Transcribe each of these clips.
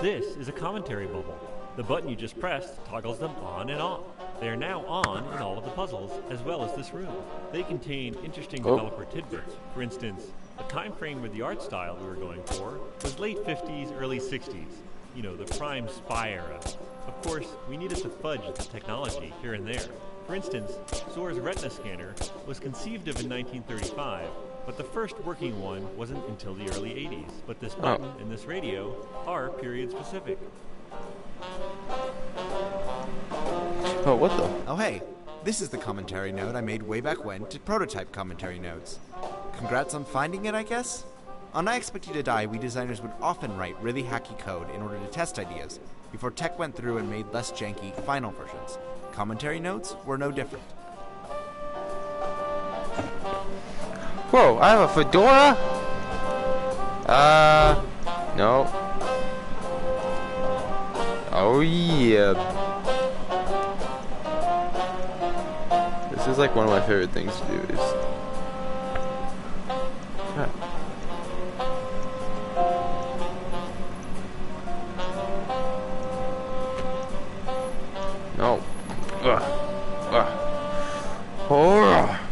This is a commentary bubble. The button you just pressed toggles them on and off. They are now on in all of the puzzles, as well as this room. They contain interesting developer tidbits. For instance, the time frame with the art style we were going for was late 50s, early 60s. You know, the prime spy era. Of course, we needed to fudge the technology here and there. For instance, Zor's retina scanner was conceived of in 1935, but the first working one wasn't until the early 80s. But this button and this radio are period specific. Oh, what the? Oh hey, this is the commentary node I made way back when to prototype commentary nodes. Congrats on finding it, I guess? On I Expect You to Die, we designers would often write really hacky code in order to test ideas, before tech went through and made less janky final versions. Commentary nodes were no different. Whoa, I have a fedora? No. Oh yeah. This is like one of my favorite things to do is... No. Oh.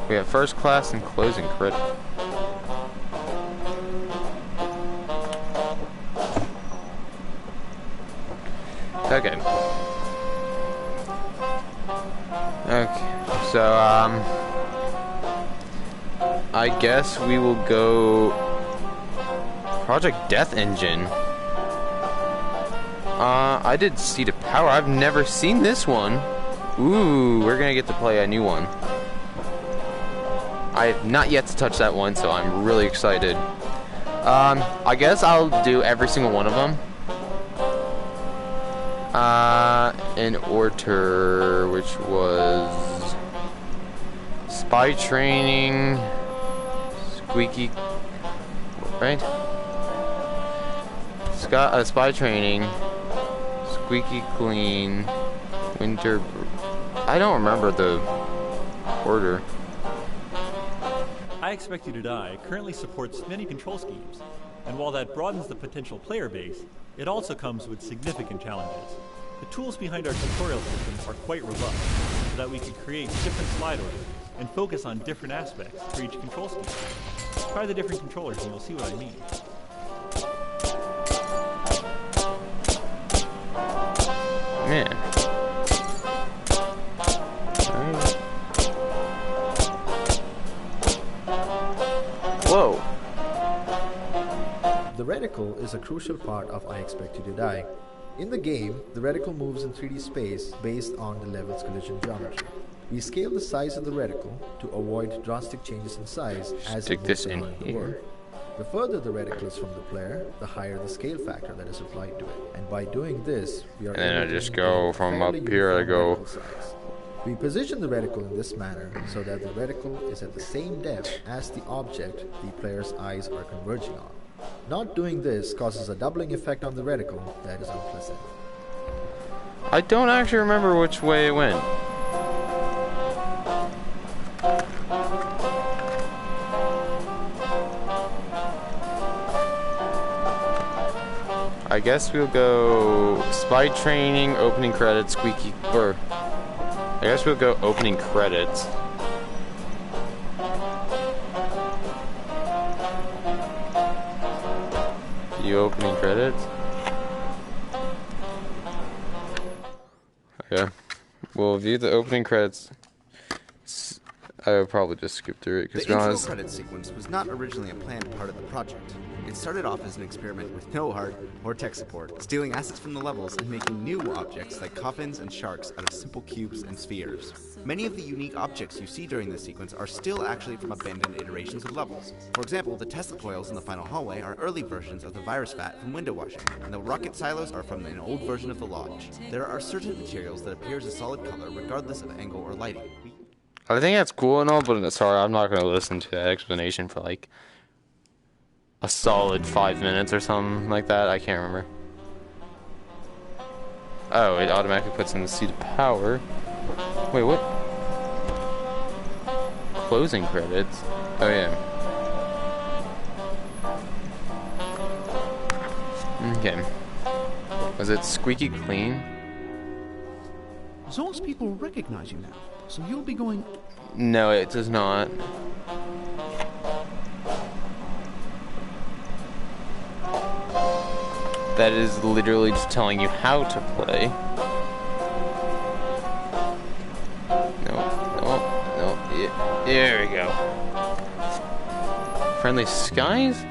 We have first class and closing credit. Okay. Okay. So I guess we will go Project Death Engine. I did Seed of Power. I've never seen this one. Ooh, we're gonna get to play a new one. I have not yet to touch that one, so I'm really excited. I guess I'll do every single one of them. In order, which was Spy Training, Squeaky, right? Spy Training, Squeaky Clean, Winter. I don't remember the order. I Expect You to Die currently supports many control schemes, and while that broadens the potential player base, it also comes with significant challenges. The tools behind our tutorial system are quite robust, so that we can create different slide orders and focus on different aspects for each control scheme. Try the different controllers and you'll see what I mean. Man. Whoa. The reticle is a crucial part of I Expect You to Die. In the game, the reticle moves in 3D space based on the level's collision geometry. We scale the size of the reticle to avoid drastic changes in size as it moves around the world. The further the reticle is from the player, the higher the scale factor that is applied to it. And by doing this, we are and then I just go from up here, I go... We position the reticle in this manner so that the reticle is at the same depth as the object the player's eyes are converging on. Not doing this causes a doubling effect on the reticle that is unpleasant. I don't actually remember which way it went. I guess we'll go Spy Training, opening credits, Squeaky, or I guess we'll go opening credits. You opening credits? Okay. We'll view the opening credits. I would probably just skip through it because the intro credits sequence was not originally a planned part of the project. It started off as an experiment with no heart or tech support, stealing assets from the levels and making new objects like coffins and sharks out of simple cubes and spheres. Many of the unique objects you see during this sequence are still actually from abandoned iterations of levels. For example, the Tesla coils in the final hallway are early versions of the virus vat from window washing, and the rocket silos are from an old version of the Lodge. There are certain materials that appear as a solid color regardless of angle or lighting. I think that's cool and all, but sorry, I'm not going to listen to that explanation for like a solid 5 minutes or something like that. I can't remember. Oh, it automatically puts in the Seed of Power. Wait, what? closing credits. Oh yeah. Okay. Was it squeaky clean? Zol's people recognize you now, so you'll be going... No, it does not. That is literally just telling you how to play. No. Yeah, there we go. Friendly skies?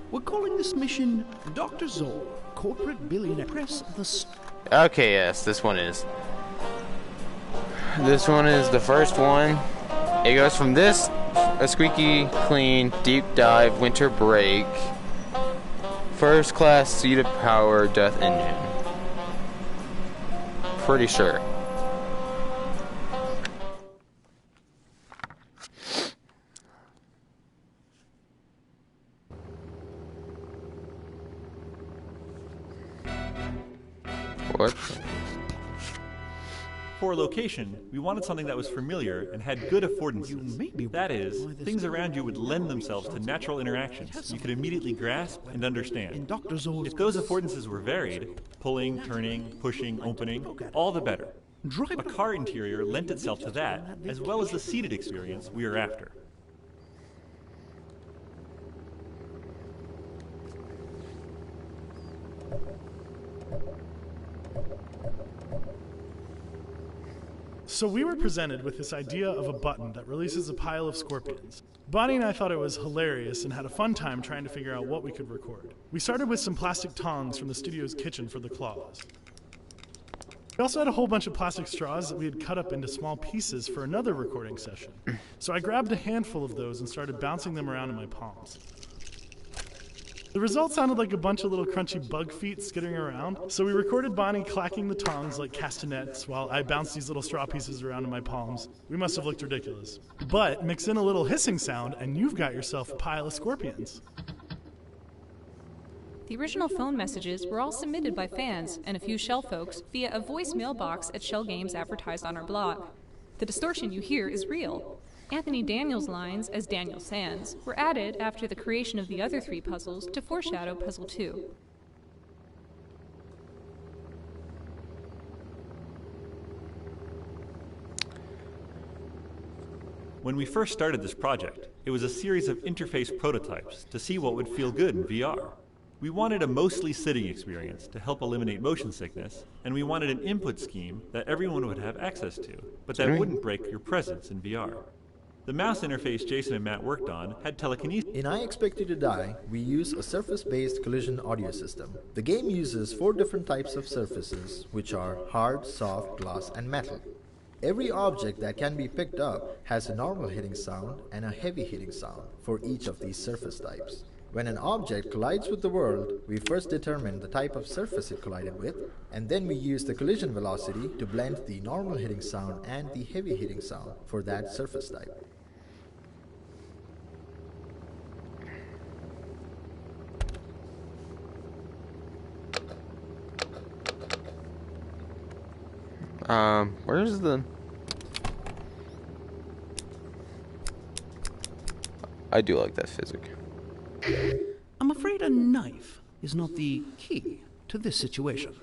We're calling this mission Dr. Zol, Corporate Billionaire Press Okay, yes, this one is. This one is the first one. It goes from this, a squeaky clean, deep dive, winter break, first class seated power, death engine. Pretty sure. What? For a location, we wanted something that was familiar and had good affordances. That is, things around you would lend themselves to natural interactions you could immediately grasp and understand. If those affordances were varied, pulling, turning, pushing, opening, all the better. A car interior lent itself to that, as well as the seated experience we are after. So we were presented with this idea of a button that releases a pile of scorpions. Bonnie and I thought it was hilarious and had a fun time trying to figure out what we could record. We started with some plastic tongs from the studio's kitchen for the claws. We also had a whole bunch of plastic straws that we had cut up into small pieces for another recording session. So I grabbed a handful of those and started bouncing them around in my palms. The result sounded like a bunch of little crunchy bug feet skittering around, so we recorded Bonnie clacking the tongs like castanets while I bounced these little straw pieces around in my palms. We must have looked ridiculous. But mix in a little hissing sound and you've got yourself a pile of scorpions. The original phone messages were all submitted by fans and a few Shell folks via a voicemail box at Shell Games advertised on our blog. The distortion you hear is real. Anthony Daniels' lines as Daniel Sands were added after the creation of the other three puzzles to foreshadow Puzzle 2. When we first started this project, it was a series of interface prototypes to see what would feel good in VR. We wanted a mostly sitting experience to help eliminate motion sickness, and we wanted an input scheme that everyone would have access to, but that wouldn't break your presence in VR. The mouse interface Jason and Matt worked on had telekinesis. In I Expect You to Die, we use a surface-based collision audio system. The game uses 4 different types of surfaces, which are hard, soft, glass, and metal. Every object that can be picked up has a normal hitting sound and a heavy hitting sound for each of these surface types. When an object collides with the world, we first determine the type of surface it collided with, and then we use the collision velocity to blend the normal hitting sound and the heavy hitting sound for that surface type. Where's the... I do like that physic. I'm afraid a knife is not the key to this situation.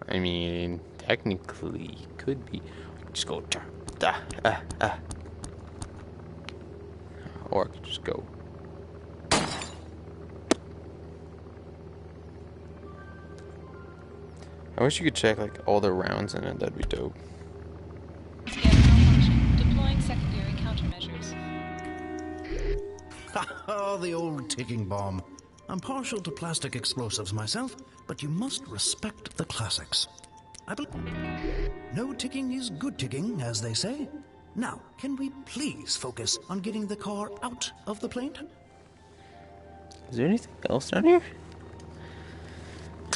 I mean, technically, could be. Just go... Or I could just go... I wish you could check like all the rounds in it, that'd be dope. Scanner malfunction. Deploying secondary countermeasures. Oh, the old ticking bomb. I'm partial to plastic explosives myself, but you must respect the classics. I believe no ticking is good ticking, as they say. Now, can we please focus on getting the car out of the plane? Is there anything else down here?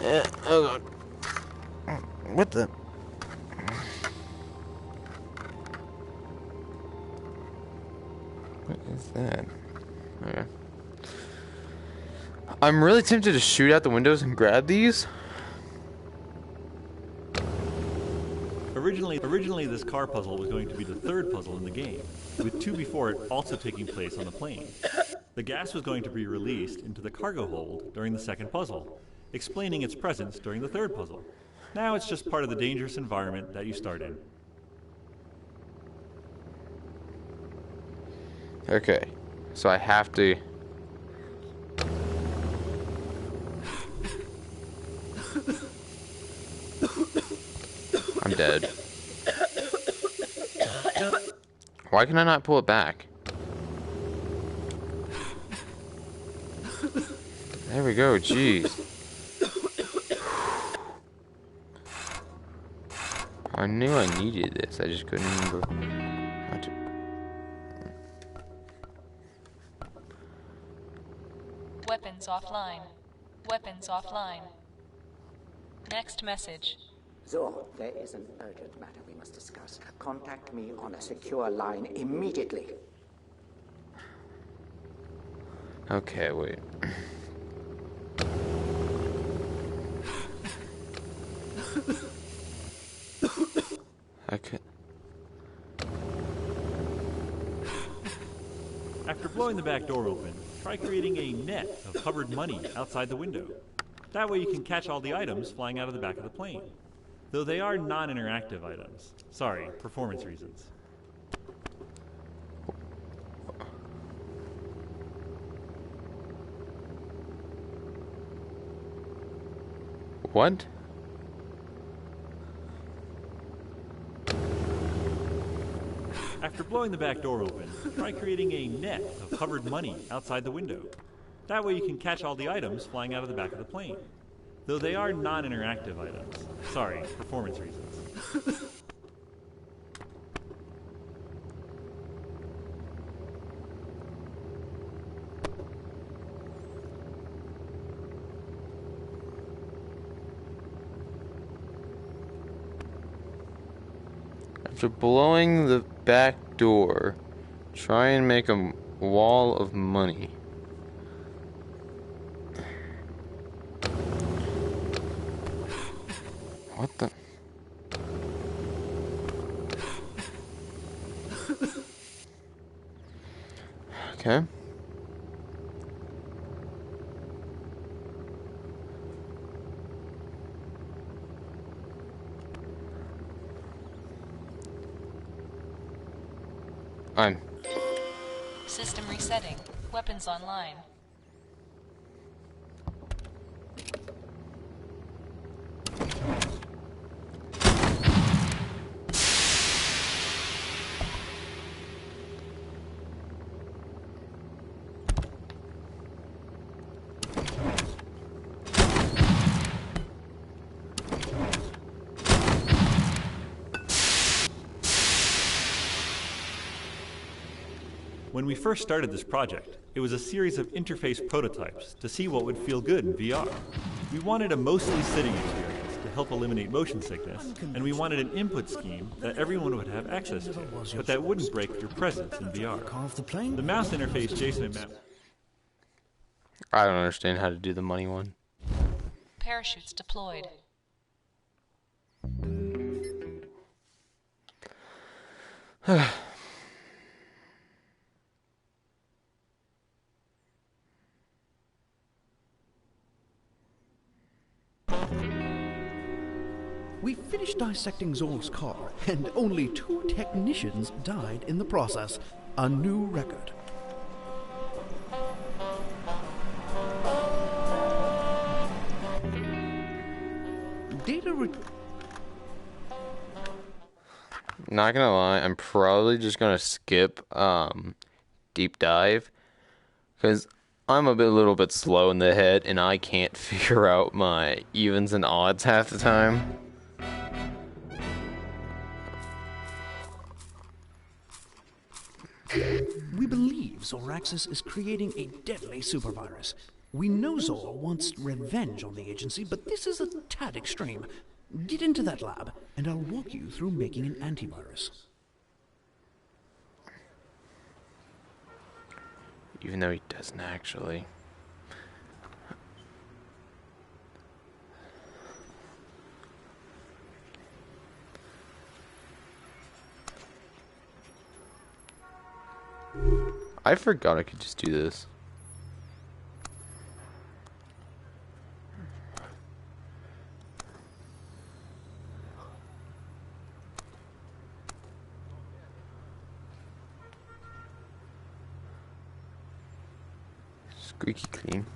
Oh god. What the? What is that? Okay. I'm really tempted to shoot out the windows and grab these. Originally Originally, this car puzzle was going to be the third puzzle in the game, with two before it also taking place on the plane. The gas was going to be released into the cargo hold during the second puzzle, explaining its presence during the third puzzle. Now it's just part of the dangerous environment that you start in. Okay, so I have to... I'm dead. Why can I not pull it back? There we go, jeez. I knew I needed this, I just couldn't remember how to... Weapons offline. Weapons offline. Next message. Zor, there is an urgent matter we must discuss. Contact me on a secure line immediately. Okay, wait. Okay. After blowing the back door open, try creating a net of covered money outside the window. That way you can catch all the items flying out of the back of the plane. Though they are non-interactive items. Sorry, performance reasons. What? After blowing the back door open, try creating a net of covered money outside the window. That way you can catch all the items flying out of the back of the plane. Though they are non-interactive items. Sorry, performance reasons. After blowing the back door, try and make a wall of money. What the? Okay. System resetting. Weapons online. When we first started this project, it was a series of interface prototypes to see what would feel good in VR. We wanted a mostly sitting experience to help eliminate motion sickness, and we wanted an input scheme that everyone would have access to, but that wouldn't break your presence in VR. The mouse interface Jason and Matt... I don't understand how to do the money one. Parachutes deployed. We finished dissecting Zor's car, and only 2 technicians died in the process. A new record. Not gonna lie, I'm probably just gonna skip deep dive, because I'm a little bit slow in the head, and I can't figure out my evens and odds half the time. We believe Zoraxis is creating a deadly supervirus. We know Zor wants revenge on the agency, but this is a tad extreme. Get into that lab, and I'll walk you through making an antivirus. Even though he doesn't actually. I forgot I could just do this. Squeaky clean.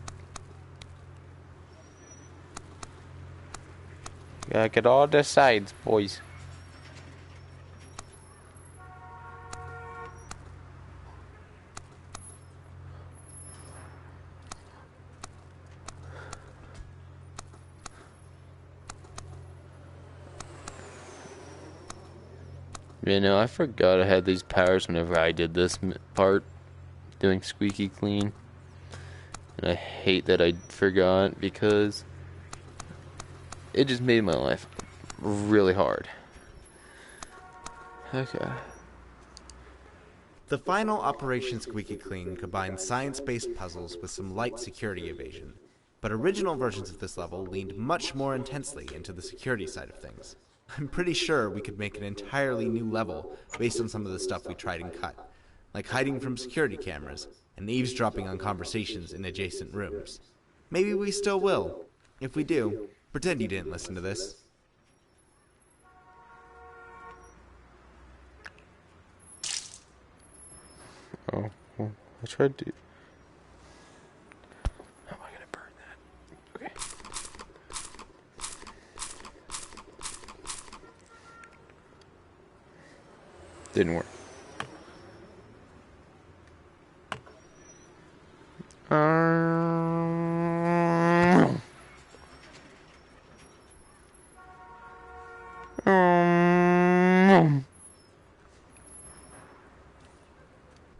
Gotta get all the sides, boys. You know, I forgot I had these powers whenever I did this part, doing squeaky clean. And I hate that I forgot because it just made my life really hard. Okay. The final Operation Squeaky Clean combined science-based puzzles with some light security evasion, but original versions of this level leaned much more intensely into the security side of things. I'm pretty sure we could make an entirely new level based on some of the stuff we tried and cut, like hiding from security cameras and eavesdropping on conversations in adjacent rooms. Maybe we still will. If we do, pretend you didn't listen to this. Oh, well, I tried to. How am I gonna burn that? Okay. Didn't work.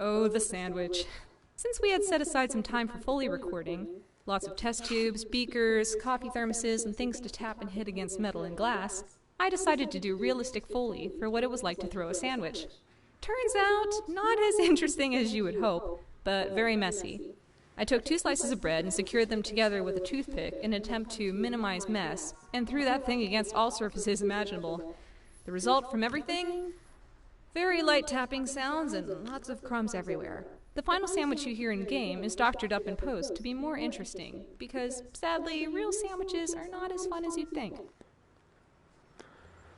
Oh, the sandwich. Since we had set aside some time for Foley recording, lots of test tubes, beakers, coffee thermoses, and things to tap and hit against metal and glass, I decided to do realistic Foley for what it was like to throw a sandwich. Turns out, not as interesting as you would hope, but very messy. I took 2 slices of bread and secured them together with a toothpick in an attempt to minimize mess, and threw that thing against all surfaces imaginable. The result from everything? Very light tapping sounds and lots of crumbs everywhere. The final sandwich you hear in-game is doctored up in post to be more interesting, because, sadly, real sandwiches are not as fun as you'd think.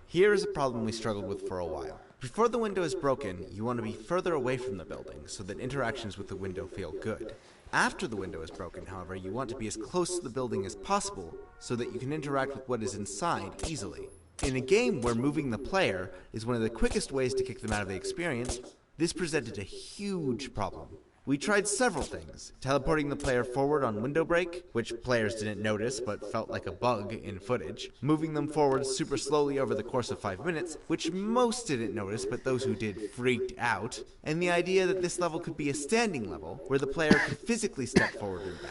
Here is a problem we struggled with for a while. Before the window is broken, you want to be further away from the building so that interactions with the window feel good. After the window is broken, however, you want to be as close to the building as possible so that you can interact with what is inside easily. In a game where moving the player is one of the quickest ways to kick them out of the experience, this presented a huge problem. We tried several things, teleporting the player forward on window break, which players didn't notice but felt like a bug in footage, moving them forward super slowly over the course of 5 minutes, which most didn't notice but those who did freaked out, and the idea that this level could be a standing level where the player could physically step forward and back.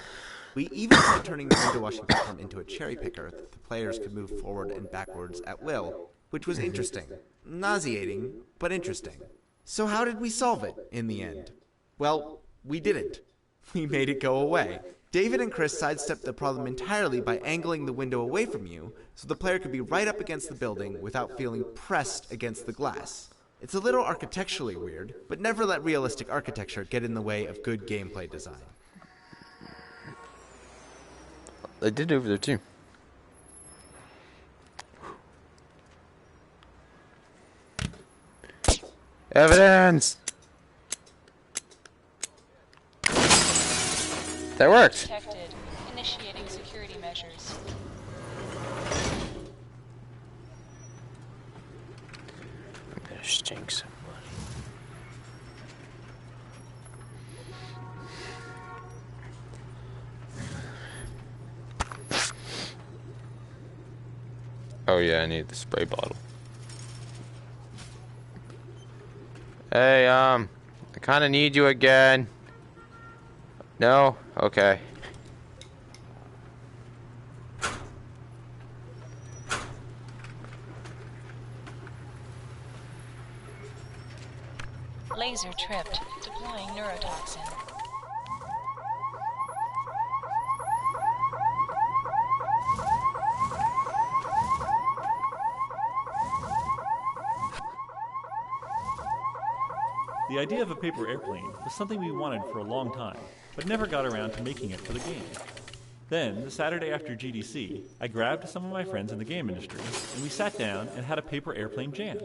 We even tried turning the window washing platform into a cherry picker that the players could move forward and backwards at will, which was interesting. Nauseating, but interesting. So how did we solve it, in the end? Well, we didn't. We made it go away. David and Chris sidestepped the problem entirely by angling the window away from you, so the player could be right up against the building without feeling pressed against the glass. It's a little architecturally weird, but never let realistic architecture get in the way of good gameplay design. I did over there too. Evidence! That worked. Detected. Initiating security measures. I'm gonna stink somebody. Oh yeah, I need the spray bottle. Hey, I kinda need you again. No? Okay. Laser tripped. Deploying neurotoxin. The idea of a paper airplane was something we wanted for a long time, but never got around to making it for the game. Then, the Saturday after GDC, I grabbed some of my friends in the game industry, and we sat down and had a paper airplane jam.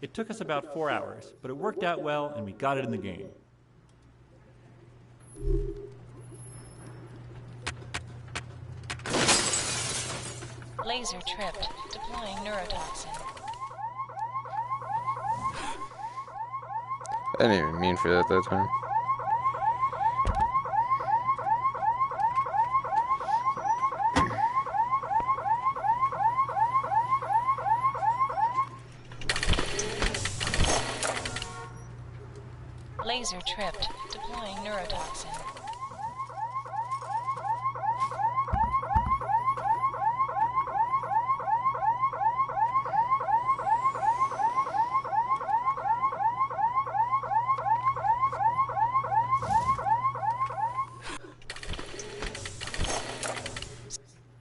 It took us about 4 hours, but it worked out well and we got it in the game. Laser tripped. Deploying neurotoxin. I didn't even mean for that time. Laser tripped. Deploying neurotoxin.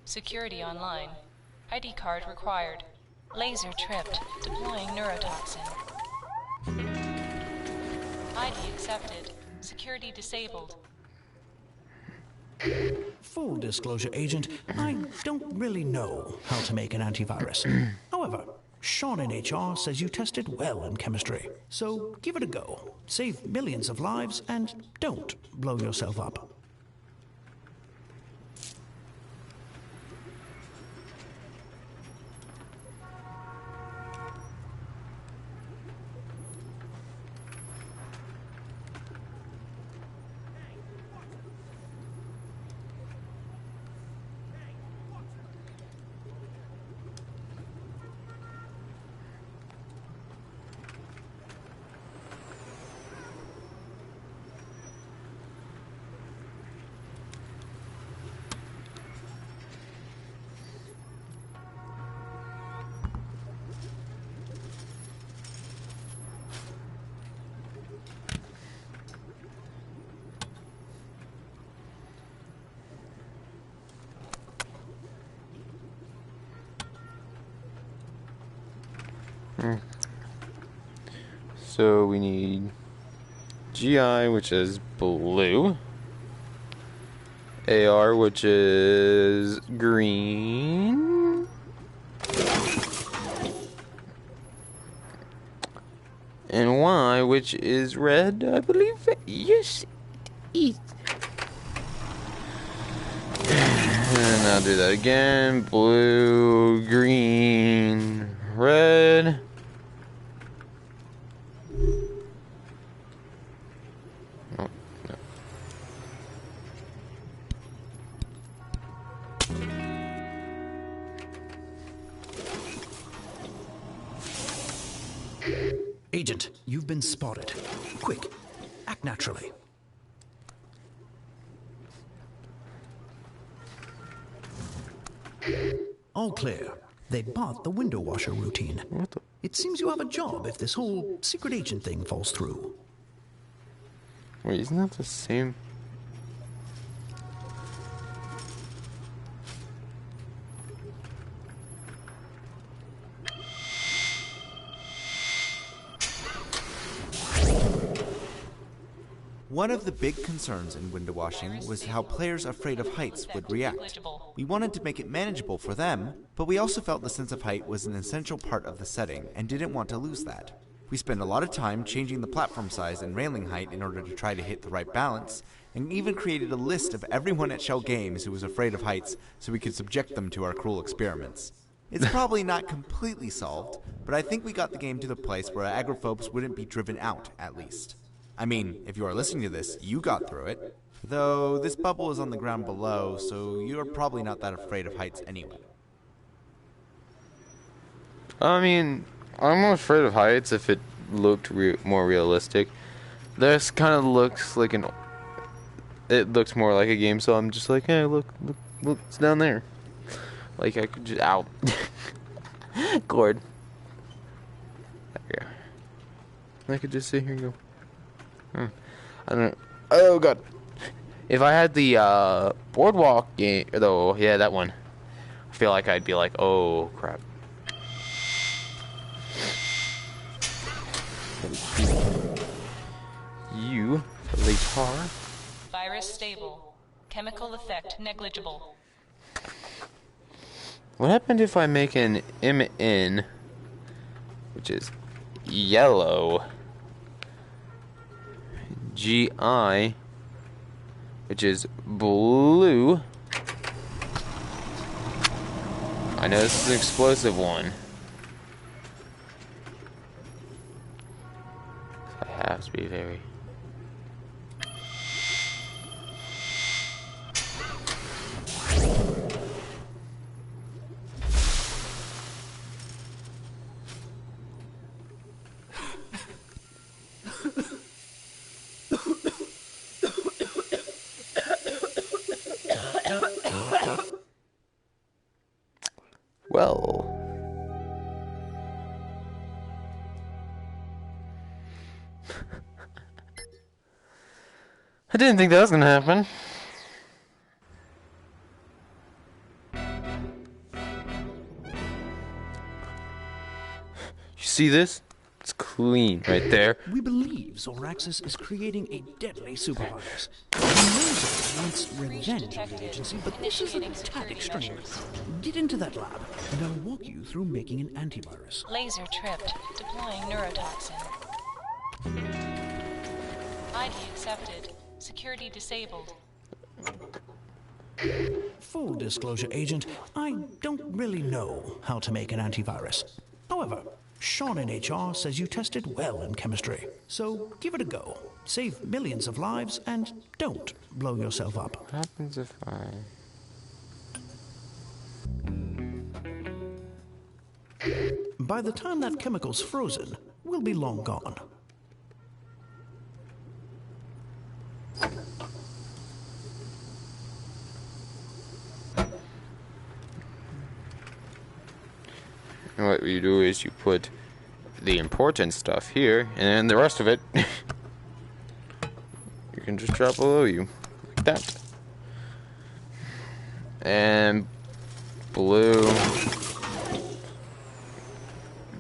Security online. ID card required. Laser tripped. Deploying neurotoxin. ID accepted. Security disabled. Full disclosure, Agent, I don't really know how to make an antivirus. However, Sean in HR says you tested well in chemistry. So give it a go. Save millions of lives and don't blow yourself up. So we need GI, which is blue. AR, which is green. And Y, which is red, I believe. Yes, it is. And I'll do that again. Blue, green, red. Oh, no. Agent, you've been spotted. Quick, act naturally. All clear. They bought the window washer routine. It seems you have a job if this whole secret agent thing falls through. Wait, isn't that the same? One of the big concerns in window washing was how players afraid of heights would react. We wanted to make it manageable for them, but we also felt the sense of height was an essential part of the setting and didn't want to lose that. We spent a lot of time changing the platform size and railing height in order to try to hit the right balance, and even created a list of everyone at Shell Games who was afraid of heights so we could subject them to our cruel experiments. It's probably not completely solved, but I think we got the game to the place where agrophobes wouldn't be driven out, at least. I mean, if you are listening to this, you got through it. Though this bubble is on the ground below, so you're probably not that afraid of heights anyway. I mean, I'm more afraid of heights if it looked more realistic. This kind of looks like it looks more like a game, so I'm just like, hey, look, it's down there. Like I could just, ow. Cord. There we go. I could just sit here and go. I don't. Oh god. If I had the boardwalk game, though, yeah, that one. I feel like I'd be like, oh crap. You, Latar. Virus stable. Chemical effect negligible. What happened if I make an MN, which is yellow, GI, which is blue? I know this is an explosive one. I have to be very... Well, I didn't think that was gonna happen. You see this? It's clean right there. We believe Zoraxis is creating a deadly supervirus. He knows it wants revenge on the agency, but this is a tad extreme. Get into that lab, and I'll walk you through making an antivirus. Laser tripped. Deploying neurotoxin. ID accepted. Security disabled. Full disclosure, Agent, I don't really know how to make an antivirus. However, Sean in HR says you tested well in chemistry, so give it a go. Save millions of lives and don't blow yourself up. What happens if I... By the time that chemical's frozen, we'll be long gone. And what you do is you put the important stuff here, and then the rest of it you can just drop below you, like that. And blue,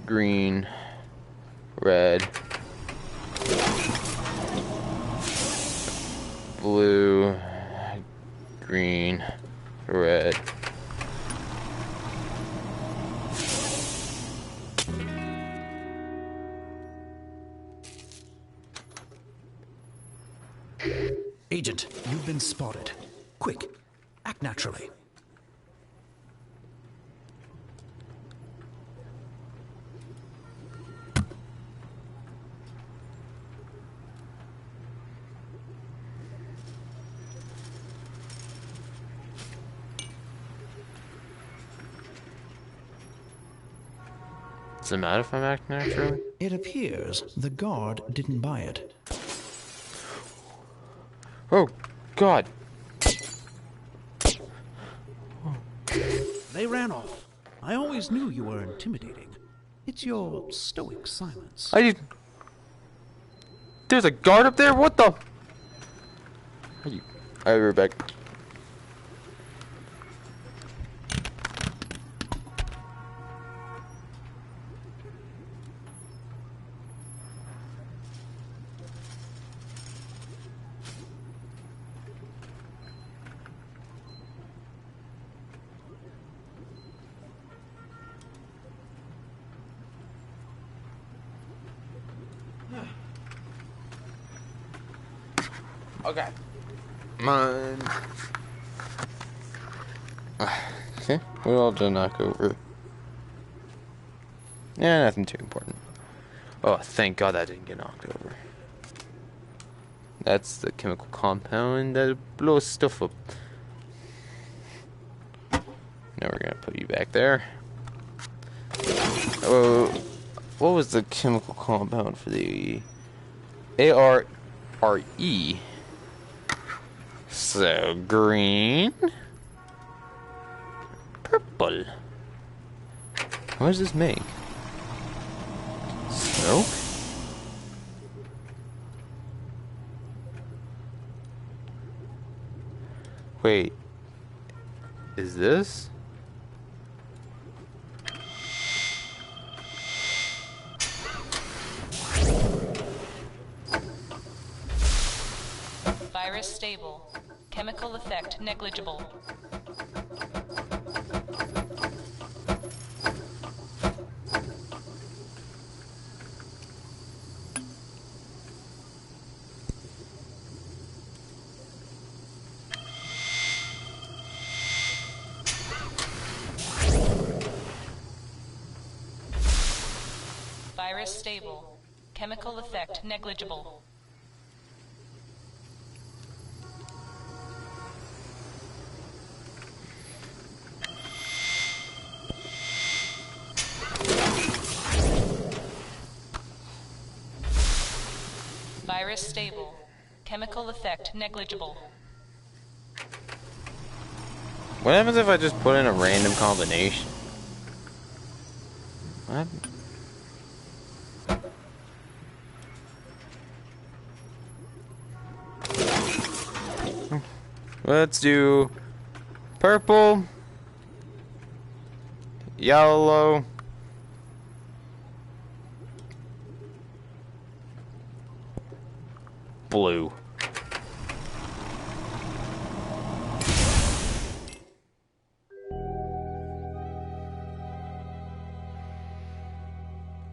green, red, blue, green, red. Agent, you've been spotted. Quick, act naturally. Does it matter if I'm acting naturally? It appears the guard didn't buy it. Oh, God. They ran off. I always knew you were intimidating. It's your stoic silence. There's a guard up there? What the? Alright, we're back. Okay. Mine. Okay, we all done knock over. Yeah, nothing too important. Oh, thank God that didn't get knocked over. That's the chemical compound that blows stuff up. Now we're gonna put you back there. Oh, what was the chemical compound for the ARRE? So, green, purple. What does this make? Smoke? Wait, is this? Virus stable. Chemical effect negligible. Virus stable. Chemical effect negligible. Virus stable. Chemical effect negligible. What happens if I just put in a random combination? What? Let's do purple, yellow, blue.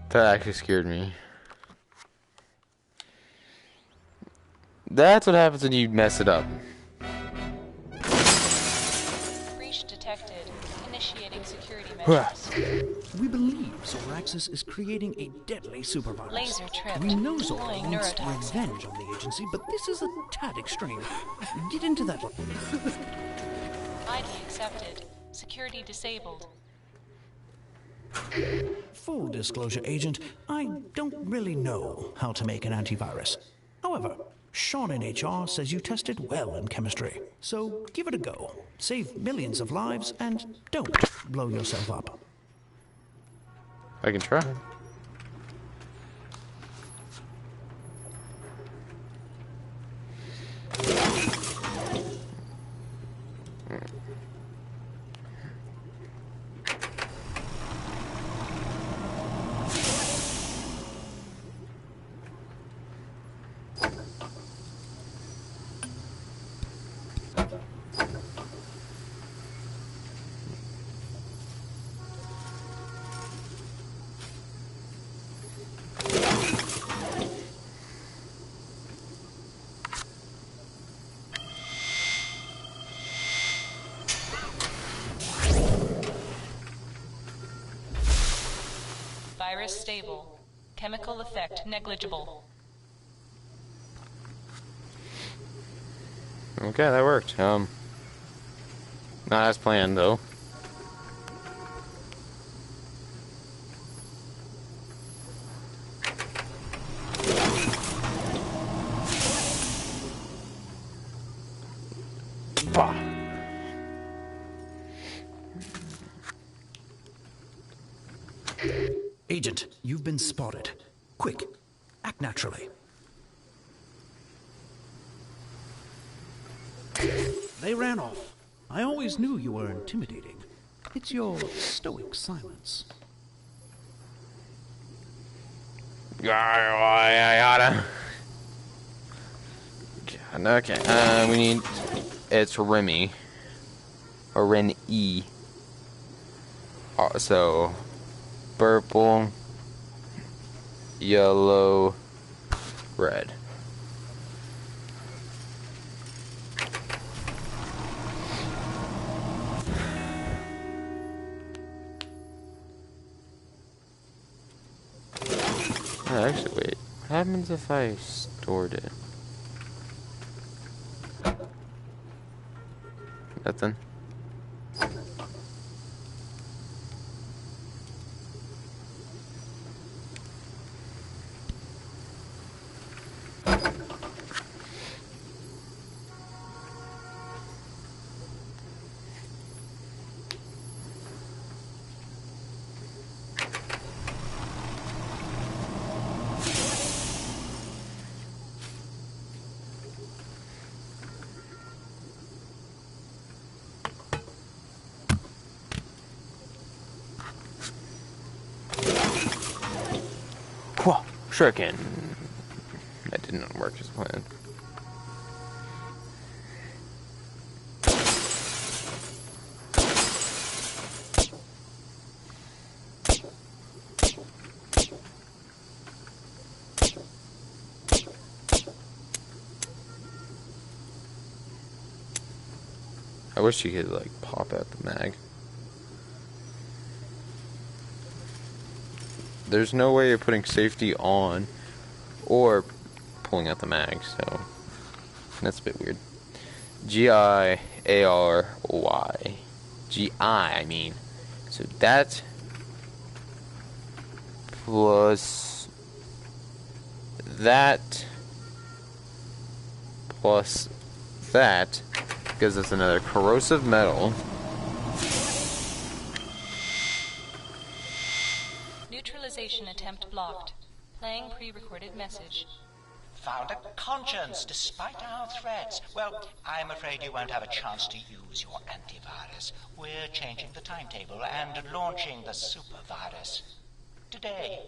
That actually scared me. That's what happens when you mess it up. Breach detected. Initiating security measures. We believe Zoraxis is creating a deadly supervirus. Laser tripped. We know Deploying Zora wants neurotoxin. revenge on the agency, but this is a tad extreme. Get into that. ID accepted. Security disabled. Full disclosure, Agent, I don't really know how to make an antivirus. However, Sean in HR says you tested well in chemistry. So give it a go. Save millions of lives and don't blow yourself up. I can try. Virus stable. Chemical effect negligible. Okay, that worked. Not as planned though. Bah. Agent, you've been spotted. Quick, act naturally. They ran off. I always knew you were intimidating. It's your stoic silence. Yada. Okay, we need... It's Remy. Or Ren-E. So... Purple... Yellow... Red. Actually, wait. What happens if I stored it? Nothing. Whoa, shuriken. That did not work as planned. I wish you could, like, pop out the mag. There's no way of putting safety on or pulling out the mag, so that's a bit weird. G-I-A-R-Y. G-I, I mean. So that plus that plus that gives us another corrosive metal. Neutralization attempt blocked. Playing pre-recorded message. Found a conscience despite our threats. Well, I'm afraid you won't have a chance to use your antivirus. We're changing the timetable and launching the supervirus today.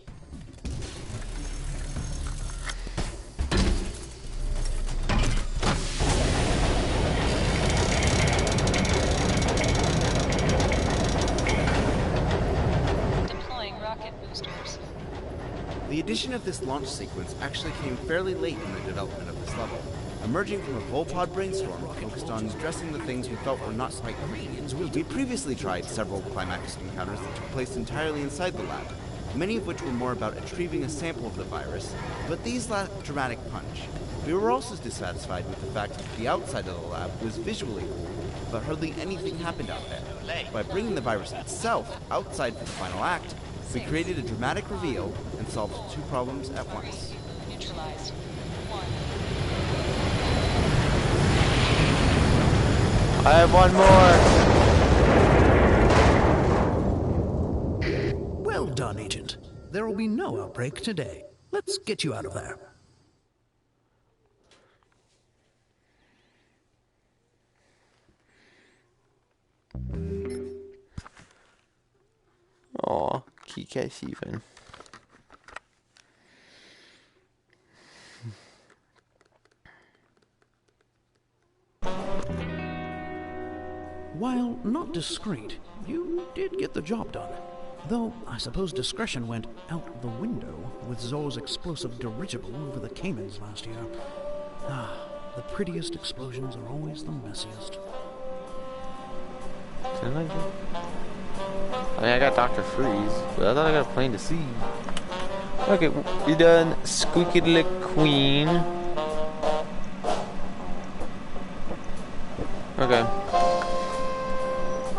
Deploying rocket boosters. The addition of this launch sequence actually came fairly late in the development of this level, emerging from a Volpod brainstorm focused on addressing the things we felt were not quite clean. We previously tried several climax encounters that took place entirely inside the lab, many of which were more about retrieving a sample of the virus, but these lacked dramatic punch. We were also dissatisfied with the fact that the outside of the lab was visually cool, but hardly anything happened out there. By bringing the virus itself outside for the final act, we created a dramatic reveal and solved two problems at once. Neutralized. 1. I have one more! Well done, Agent. There will be no outbreak today. Let's get you out of there. Aw, Kika's even. While not discreet, you did get the job done. Though, I suppose discretion went out the window with Zor's explosive dirigible over the Caymans last year. Ah, the prettiest explosions are always the messiest. Didn't I get... I mean, I got Dr. Freeze, but I thought I got a plane to see. Okay, we done Squeaky Lick Queen. Okay.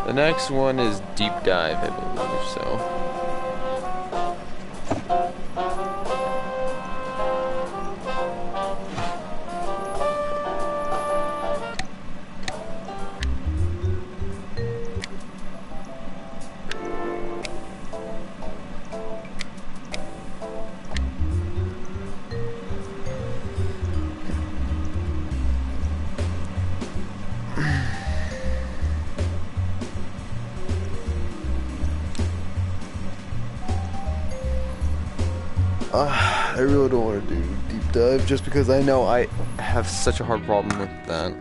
The next one is Deep Dive, I believe, so... I really don't want to do Deep Dive just because I know I have such a hard problem with that.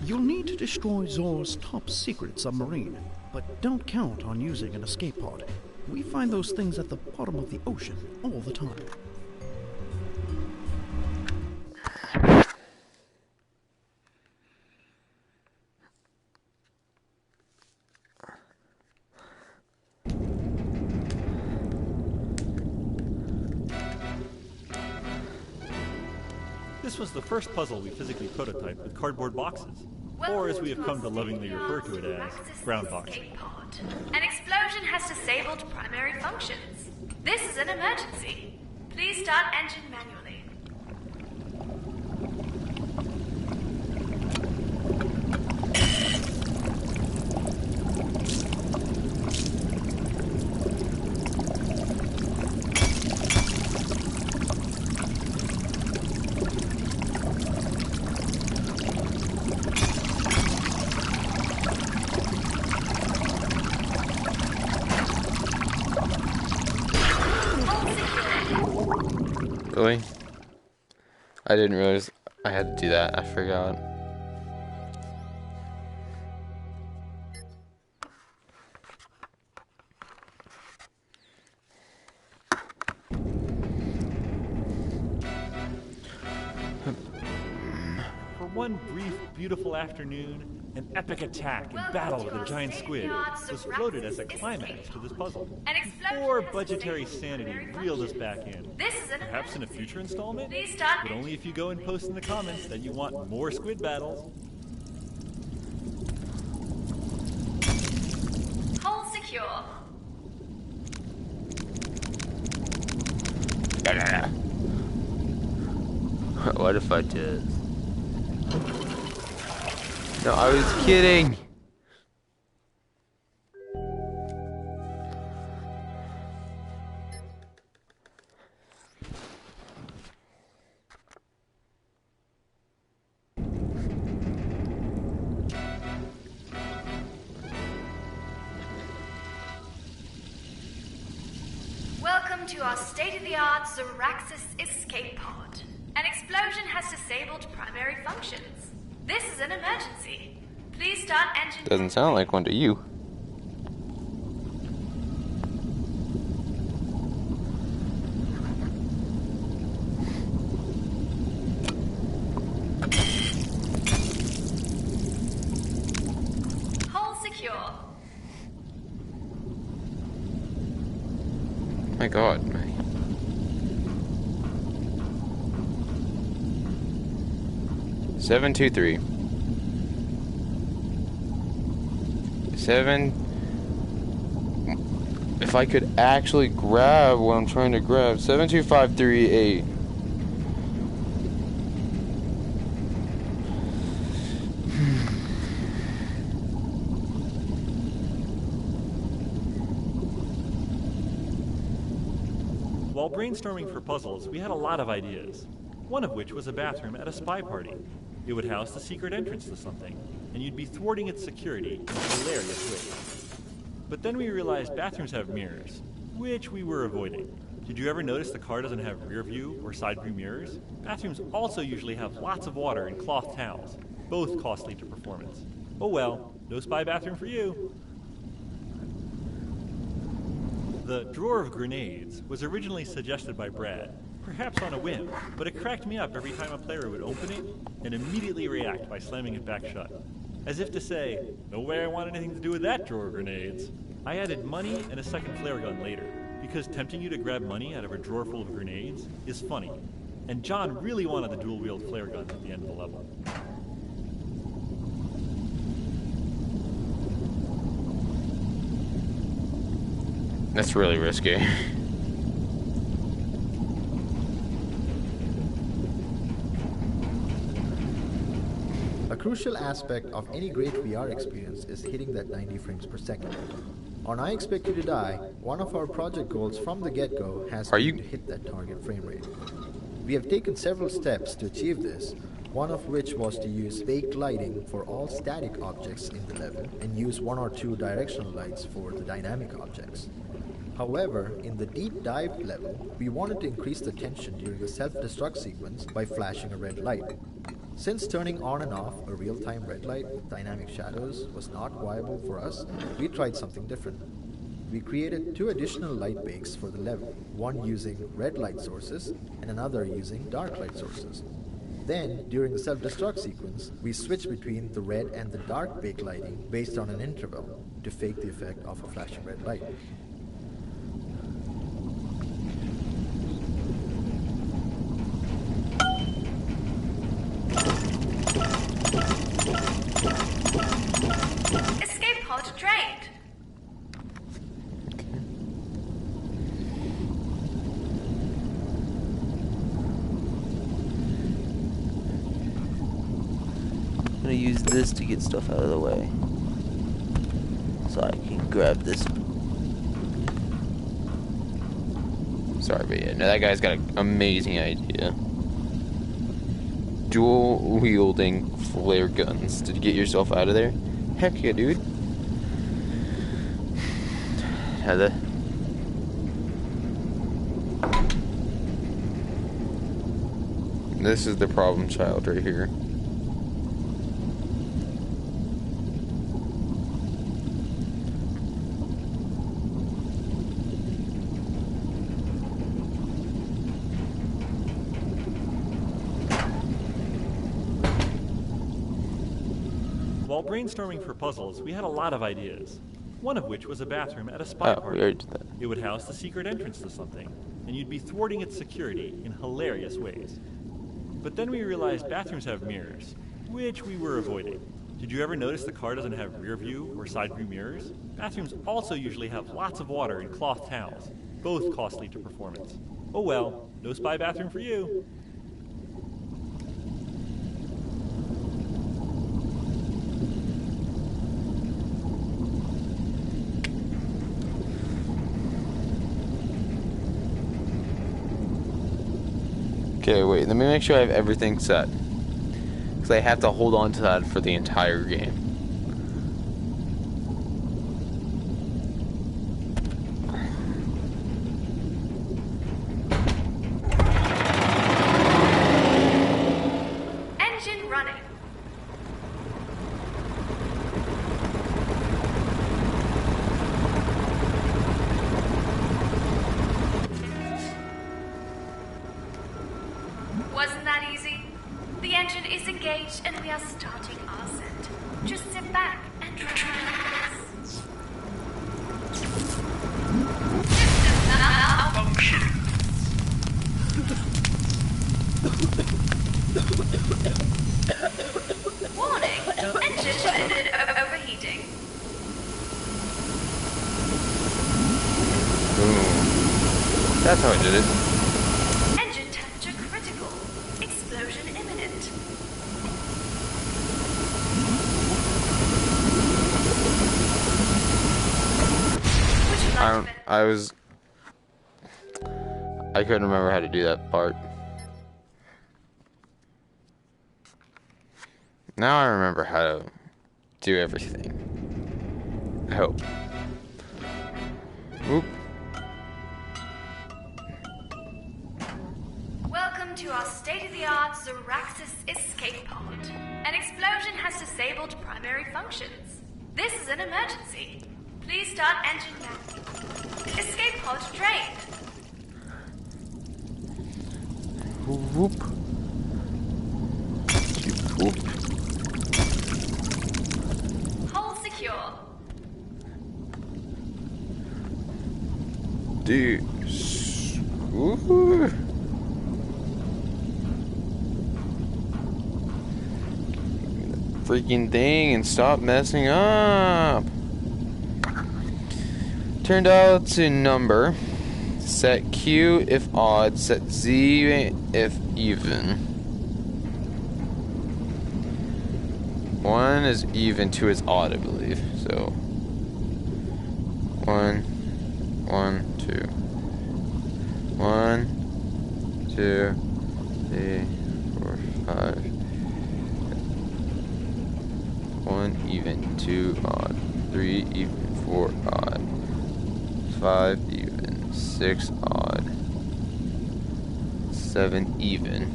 You'll need to destroy Zor's top secret submarine, but don't count on using an escape pod. We find those things at the bottom of the ocean all the time. This was the first puzzle we physically prototyped with cardboard boxes, or as we have come to lovingly refer to it as, brown boxes. An explosion has disabled primary functions. This is an emergency. Please start engine manually. Really? I didn't realize I had to do that. I forgot. one brief, beautiful afternoon, an epic attack and battle with a giant squid was floated as a climax to this puzzle. Before budgetary sanity reeled us back in. Perhaps in a future installment? But only if you go and post in the comments that you want more squid battles. Hole secure. What if I just... No, I was kidding! Welcome to our state-of-the-art Zoraxis escape pod. An explosion has disabled primary functions. This is an emergency. Please start engine... Doesn't sound like one to you. Hole secure. My God. 723. 7. If I could actually grab what I'm trying to grab. 72538. While brainstorming for puzzles, we had a lot of ideas. One of which was a bathroom at a spy party. It would house the secret entrance to something, and you'd be thwarting its security in hilarious ways. But then we realized bathrooms have mirrors, which we were avoiding. Did you ever notice the car doesn't have rear view or side view mirrors? Bathrooms also usually have lots of water and cloth towels, both costly to performance. Oh well, no spy bathroom for you. The drawer of grenades was originally suggested by Brad, perhaps on a whim, but it cracked me up every time a player would open it and immediately react by slamming it back shut. As if to say, no way I want anything to do with that drawer of grenades. I added money and a second flare gun later, because tempting you to grab money out of a drawer full of grenades is funny, and John really wanted the dual-wield flare guns at the end of the level. That's really risky. A crucial aspect of any great VR experience is hitting that 90 frames per second. On I Expect You to Die, one of our project goals from the get-go has been to hit that target frame rate. We have taken several steps to achieve this, one of which was to use baked lighting for all static objects in the level and use 1 or 2 directional lights for the dynamic objects. However, in the deep dive level, we wanted to increase the tension during the self-destruct sequence by flashing a red light. Since turning on and off a real-time red light with dynamic shadows was not viable for us, we tried something different. We created 2 additional light bakes for the level, one using red light sources and another using dark light sources. Then, during the self-destruct sequence, we switched between the red and the dark bake lighting based on an interval to fake the effect of a flashing red light. Escape pod trained. I'm gonna use this to get stuff out of the way, so I can grab this. Sorry, but yeah, no, that guy's got an amazing idea. Dual wielding flare guns to get yourself out of there. Heck yeah, dude. Heather. This is the problem child right here. While brainstorming for puzzles, we had a lot of ideas. One of which was a bathroom at a spy party. We already did that. It would house the secret entrance to something, and you'd be thwarting its security in hilarious ways. But then we realized bathrooms have mirrors, which we were avoiding. Did you ever notice the car doesn't have rear view or side view mirrors? Bathrooms also usually have lots of water and cloth towels, both costly to performance. Oh well, no spy bathroom for you. Okay, wait, let me make sure I have everything set. Because I have to hold on to that for the entire game. Engine running. Wasn't that easy? The engine is engaged and we are starting our set. Just sit back and relax. System malfunction. Warning, engine overheating. Boom. That's how I did it. I couldn't remember how to do that part. Now I remember how to do everything. I hope. Oop. Welcome to our state-of-the-art Zoraxis escape pod. An explosion has disabled primary functions. This is an emergency. Please start engine now. Escape pod trained. Whoop. Whoop. Hull secure. Dude. Woo. Freaking thing and stop messing up. Turn dial to number. Set Q if odd. Set Z if even. 1 is even, 2 is odd, I believe. So 1, 1, 2. 1, 2, 3, 4, 5. 1 even, 2 odd, 3 even, 4 odd, 5 even, 6 odd, 7 even.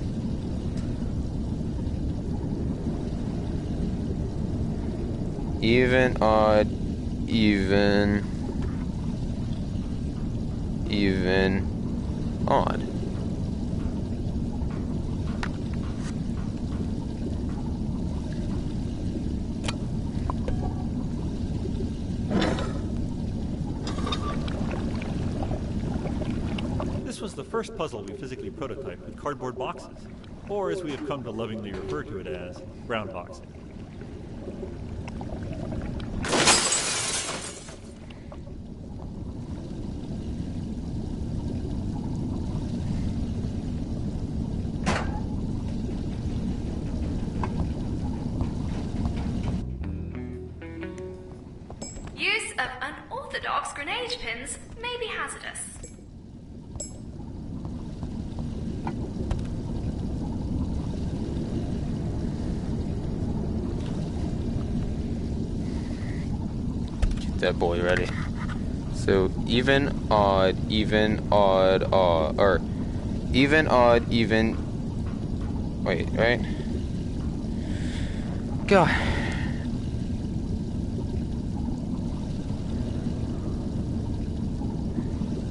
Even, odd, even, odd. This was the first puzzle we physically prototyped with cardboard boxes, or as we have come to lovingly refer to it as, brown boxing. Use of unorthodox grenade pins may be hazardous. Get that boy ready. So even, odd, or even, odd, even. Wait, right? God.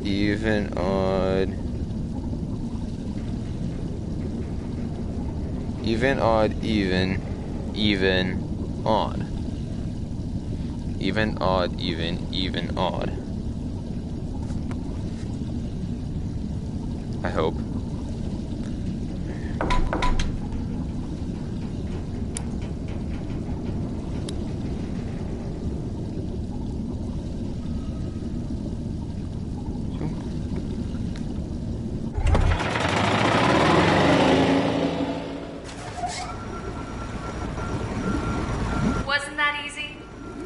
Even, odd, even, odd, even, odd. Even, odd, even, odd. I hope. Wasn't that easy?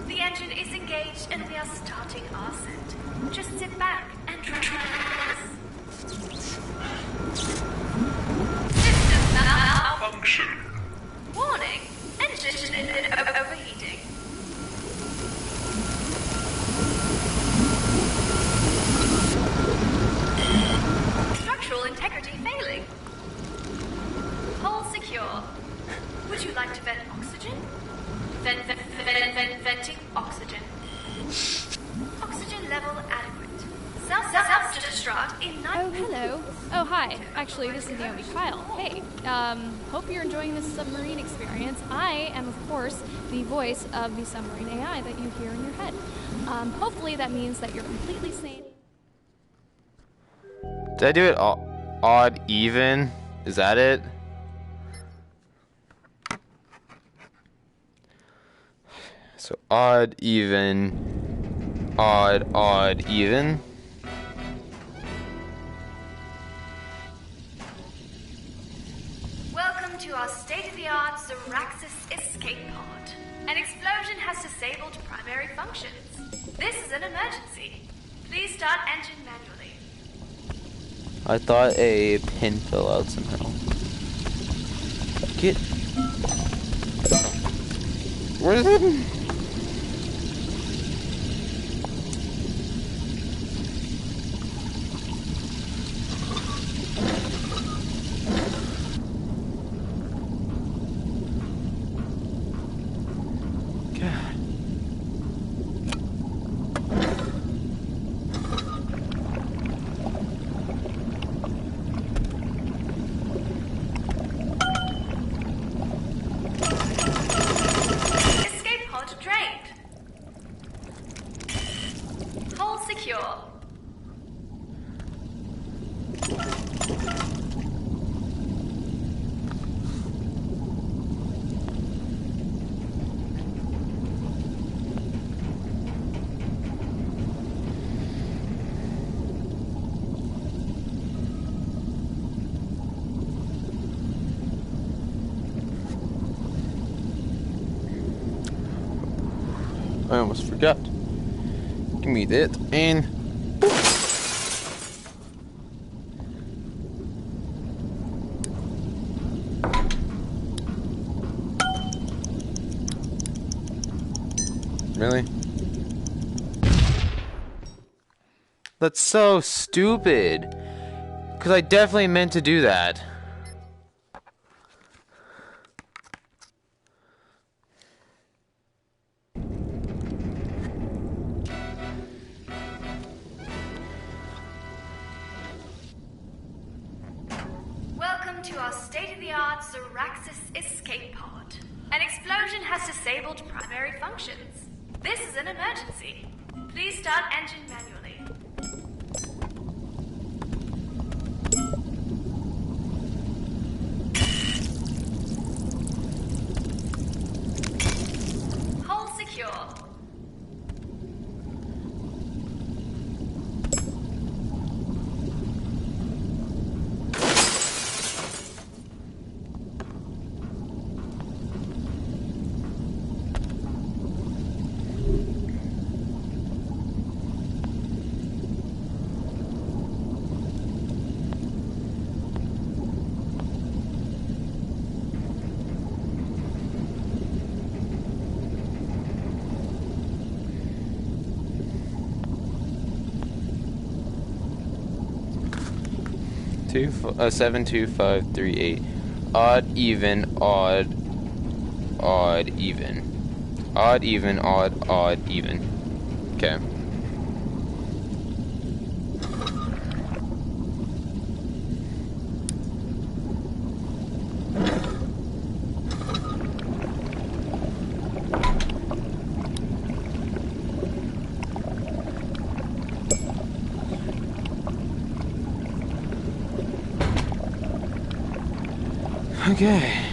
The engine is engaged and we are starting our set. Just sit back and relax. System malfunction. Warning, engine overheating. Structural integrity failing. Hull secure. Would you like to vent oxygen? Venting oxygen. Oxygen level adequate. Self-destruct in 9... Oh, hello. Oh, hi. Actually, this is Naomi Kyle. Hey, hope you're enjoying this submarine experience. I am, of course, the voice of the submarine AI that you hear in your head. Hopefully that means that you're completely sane. Did I do it odd, even? Is that it? So odd, even, odd, even. Welcome to our state-of-the-art Zoraxis escape pod. An explosion has disabled primary functions. This is an emergency. Please start engine manually. I thought a pin fell out somehow. Get. Where is it? Escape pod drained. Hull secure. I almost forgot. Give me that and really? That's so stupid. Because I definitely meant to do that. Welcome to our state-of-the-art Zoraxis escape pod. An explosion has disabled primary functions. This is an emergency. Please start engine manually. Hull secure. Two 72538. Odd, even, odd, even. Odd, even, odd, even. Okay. Okay.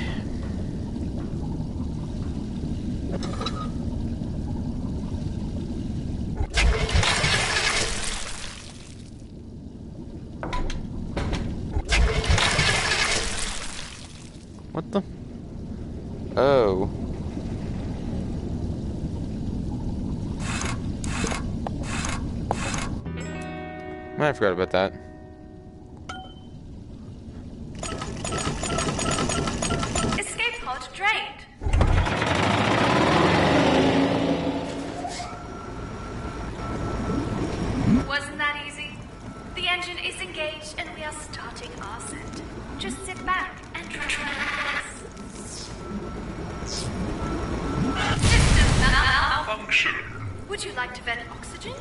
What the? Oh. I forgot about that. Escape pod drained. Wasn't that easy? The engine is engaged and we are starting our set. Just sit back and relax. System malfunction. Would you like to vent oxygen?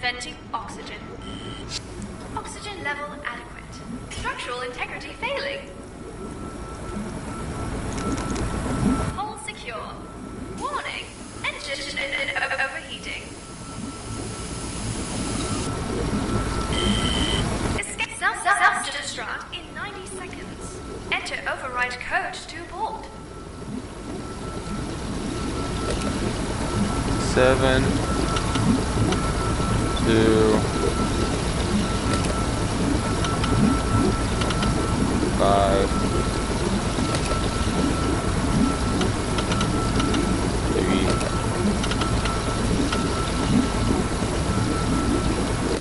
Venting oxygen. Oxygen level adequate. Structural integrity failing. Hull secure. Warning. Engine overheating. Escape self-destruct in 90 seconds. Enter override code to board. 7, 2, 5, 3.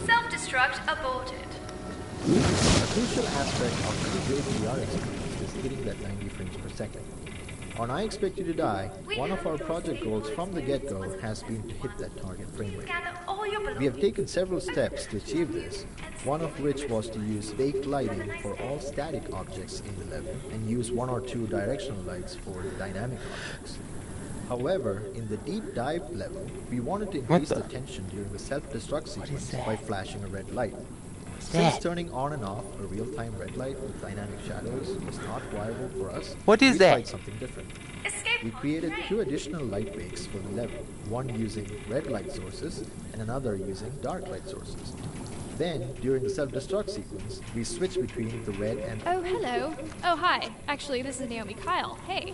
Self-destruct aborted. A crucial aspect of any great VR experience is hitting that 90 frames per second. On I Expect You to Die, one of our project goals from the get-go has been to hit that target frame rate. We have taken several steps to achieve this, one of which was to use baked lighting for all static objects in the level and use 1 or 2 directional lights for the dynamic objects. However, in the deep dive level, we wanted to increase the tension during the self-destruct sequence by flashing a red light. Since turning on and off a real-time red light with dynamic shadows was not viable for us, we tried something different. We created 2 additional light bakes for the level, one using red light sources and another using dark light sources. Then, during the self-destruct sequence, we switched between the red and... Oh, hello. Oh, hi. Actually, this is Naomi Kyle. Hey,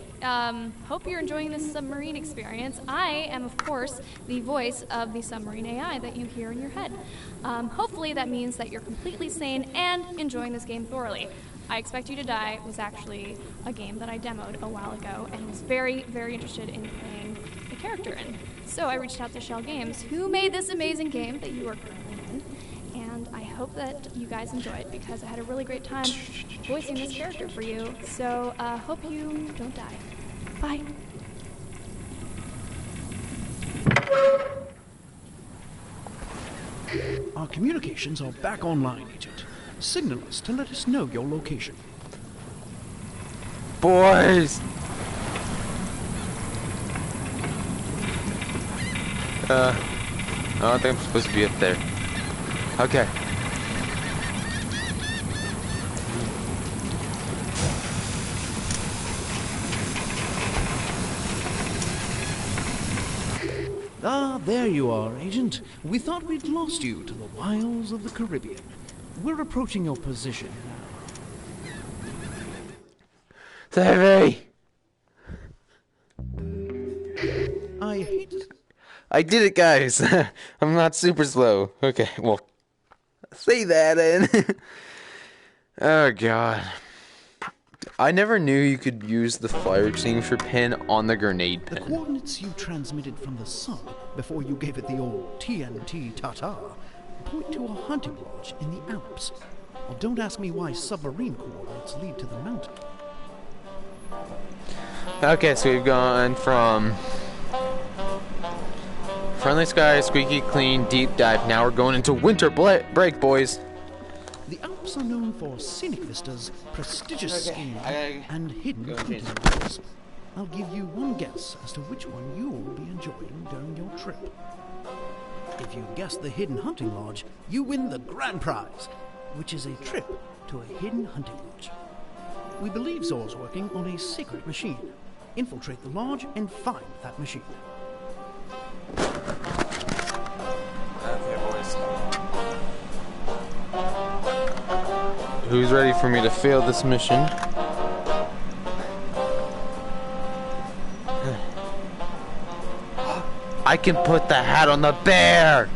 hope you're enjoying this submarine experience. I am, of course, the voice of the submarine AI that you hear in your head. Hopefully that means that you're completely sane and enjoying this game thoroughly. I Expect You to Die was actually a game that I demoed a while ago and was very, very interested in playing the character in. So I reached out to Shell Games, who made this amazing game that you are currently in. And I hope that you guys enjoy it because I had a really great time voicing this character for you. So, hope you don't die. Bye. Our communications are back online, Agent. Signal us to let us know your location. Boys! I don't think I'm supposed to be up there. Okay. Ah, there you are, Agent. We thought we'd lost you to the wilds of the Caribbean. We're approaching your position now. Save me! I did it, guys! I'm not super slow. Okay, well, say that and... Oh, God. I never knew you could use the fire extinguisher pin on the grenade pin. The coordinates you transmitted from the sun before you gave it the old TNT ta-ta point to a hunting lodge in the Alps. Well, don't ask me why submarine coordinates lead to the mountain. Okay, so we've gone from friendly skies, squeaky clean, deep dive. Now we're going into winter break, boys. The Alps are known for scenic vistas, prestigious skiing, and hidden hunting lodges. I'll give you one guess as to which one you will be enjoying during your trip. If you guess the hidden hunting lodge, you win the grand prize, which is a trip to a hidden hunting lodge. We believe Zor's working on a secret machine. Infiltrate the lodge and find that machine. Okay, boys. Who's ready for me to fail this mission? I can put the hat on the bear!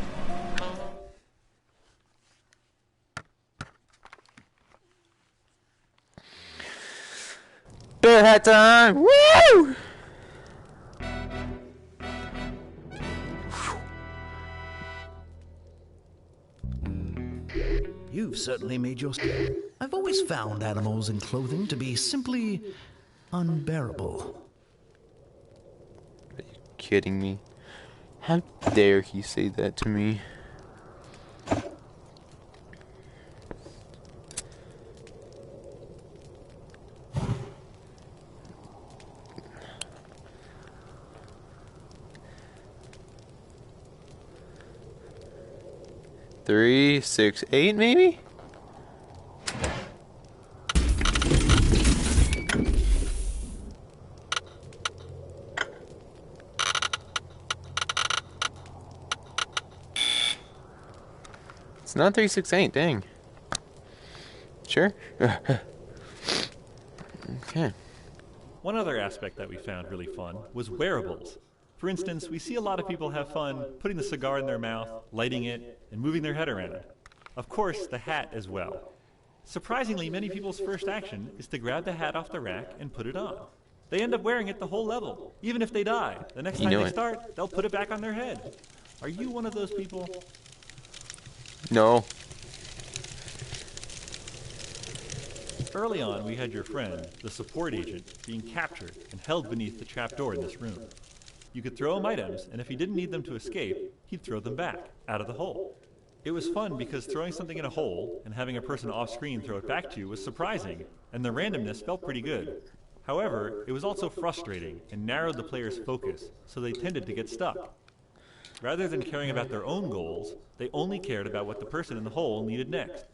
Bear hat time! Woo! You've certainly made your... I've always found animals in clothing to be simply unbearable. Are you kidding me? How dare he say that to me? Three, 6, 8, maybe? It's not 3, 6, 8, dang. Sure? Okay. One other aspect that we found really fun was wearables. For instance, we see a lot of people have fun putting the cigar in their mouth, lighting it, and moving their head around. Of course, the hat as well. Surprisingly, many people's first action is to grab the hat off the rack and put it on. They end up wearing it the whole level. Even if they die, the next time they start, they'll put it back on their head. Are you one of those people? No. Early on, we had your friend, the support agent, being captured and held beneath the trapdoor in this room. You could throw him items, and if he didn't need them to escape, he'd throw them back, out of the hole. It was fun because throwing something in a hole and having a person off-screen throw it back to you was surprising, and the randomness felt pretty good. However, it was also frustrating and narrowed the player's focus, so they tended to get stuck. Rather than caring about their own goals, they only cared about what the person in the hole needed next.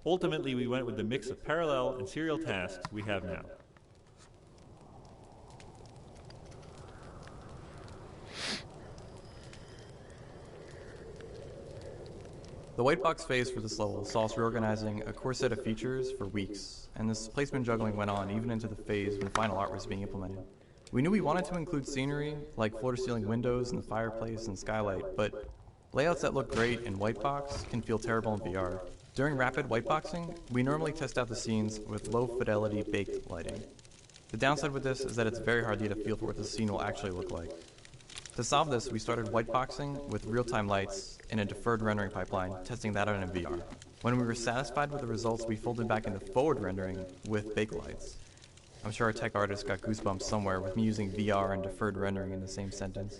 Ultimately, we went with the mix of parallel and serial tasks we have now. The white box phase for this level saw us reorganizing a core set of features for weeks, and this placement juggling went on even into the phase when final art was being implemented. We knew we wanted to include scenery, like floor-to-ceiling windows and the fireplace and skylight, but layouts that look great in white box can feel terrible in VR. During rapid whiteboxing, we normally test out the scenes with low-fidelity baked lighting. The downside with this is that it's very hard to get a feel for what the scene will actually look like. To solve this, we started whiteboxing with real-time lights in a deferred rendering pipeline, testing that out in VR. When we were satisfied with the results, we folded back into forward rendering with baked lights. I'm sure our tech artist got goosebumps somewhere with me using VR and deferred rendering in the same sentence.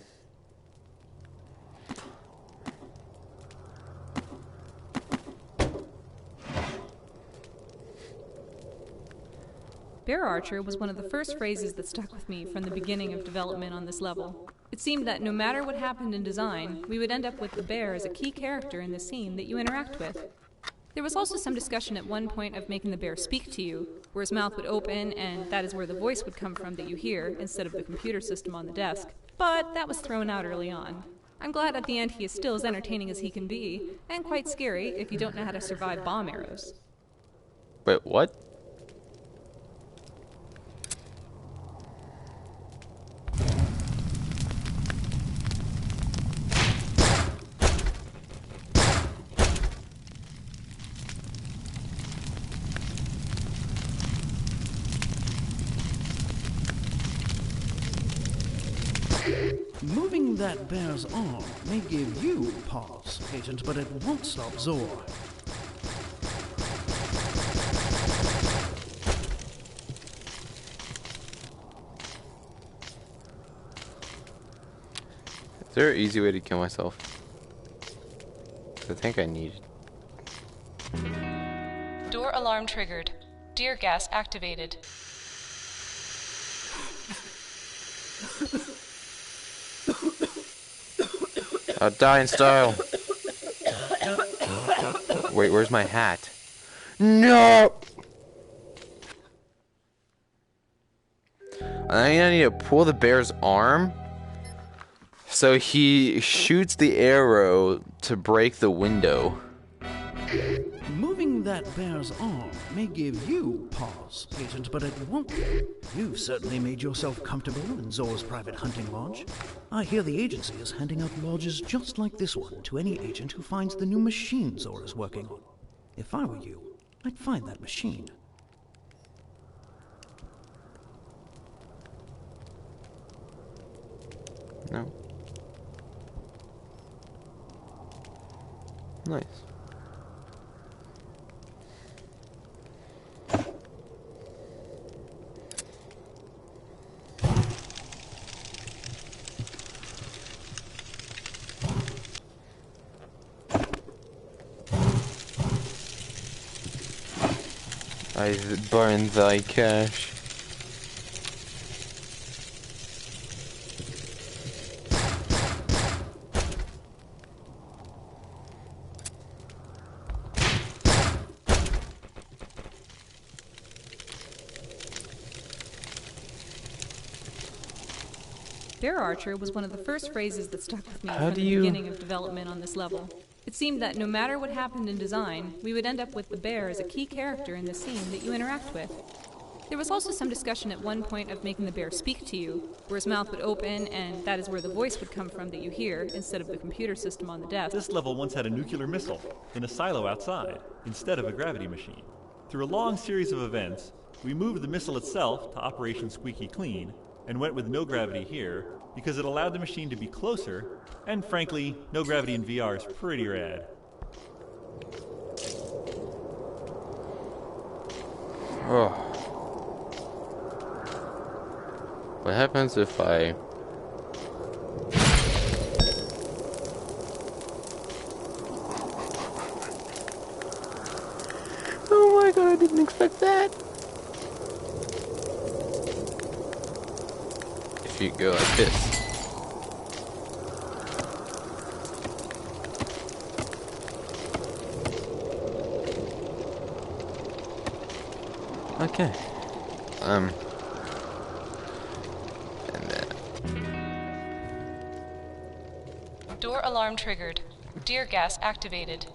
Bear Archer was one of the first phrases that stuck with me from the beginning of development on this level. It seemed that no matter what happened in design, we would end up with the bear as a key character in the scene that you interact with. There was also some discussion at one point of making the bear speak to you, where his mouth would open and that is where the voice would come from that you hear, instead of the computer system on the desk. But that was thrown out early on. I'm glad at the end he is still as entertaining as he can be, and quite scary if you don't know how to survive bomb arrows. Wait, what? Moving that bear's arm may give you pause, Agent, but it won't stop Zor. Is there an easy way to kill myself? I think I need it. Door alarm triggered. Deer gas activated. I'll die in style. Wait, where's my hat? No! I need to pull the bear's arm. So he shoots the arrow to break the window. Moving that bear's arm may give you pause, Agent, but it won't. You've certainly made yourself comfortable in Zor's private hunting lodge. I hear the agency is handing out lodges just like this one to any agent who finds the new machine Zor is working on. If I were you, I'd find that machine. No. Nice. I burn thy cash. Bear Archer was one of the first phrases that stuck with me How from do the you- beginning of development on this level. It seemed that no matter what happened in design, we would end up with the bear as a key character in the scene that you interact with. There was also some discussion at one point of making the bear speak to you, where his mouth would open, and that is where the voice would come from that you hear, instead of the computer system on the desk. This level once had a nuclear missile in a silo outside, instead of a gravity machine. Through a long series of events, we moved the missile itself to Operation Squeaky Clean, and went with no gravity here, because it allowed the machine to be closer, and frankly, no gravity in VR is pretty rad. Oh. What happens if I... Oh my god, I didn't expect that! If you go like this. Okay. And then... Door alarm triggered. Deer gas activated.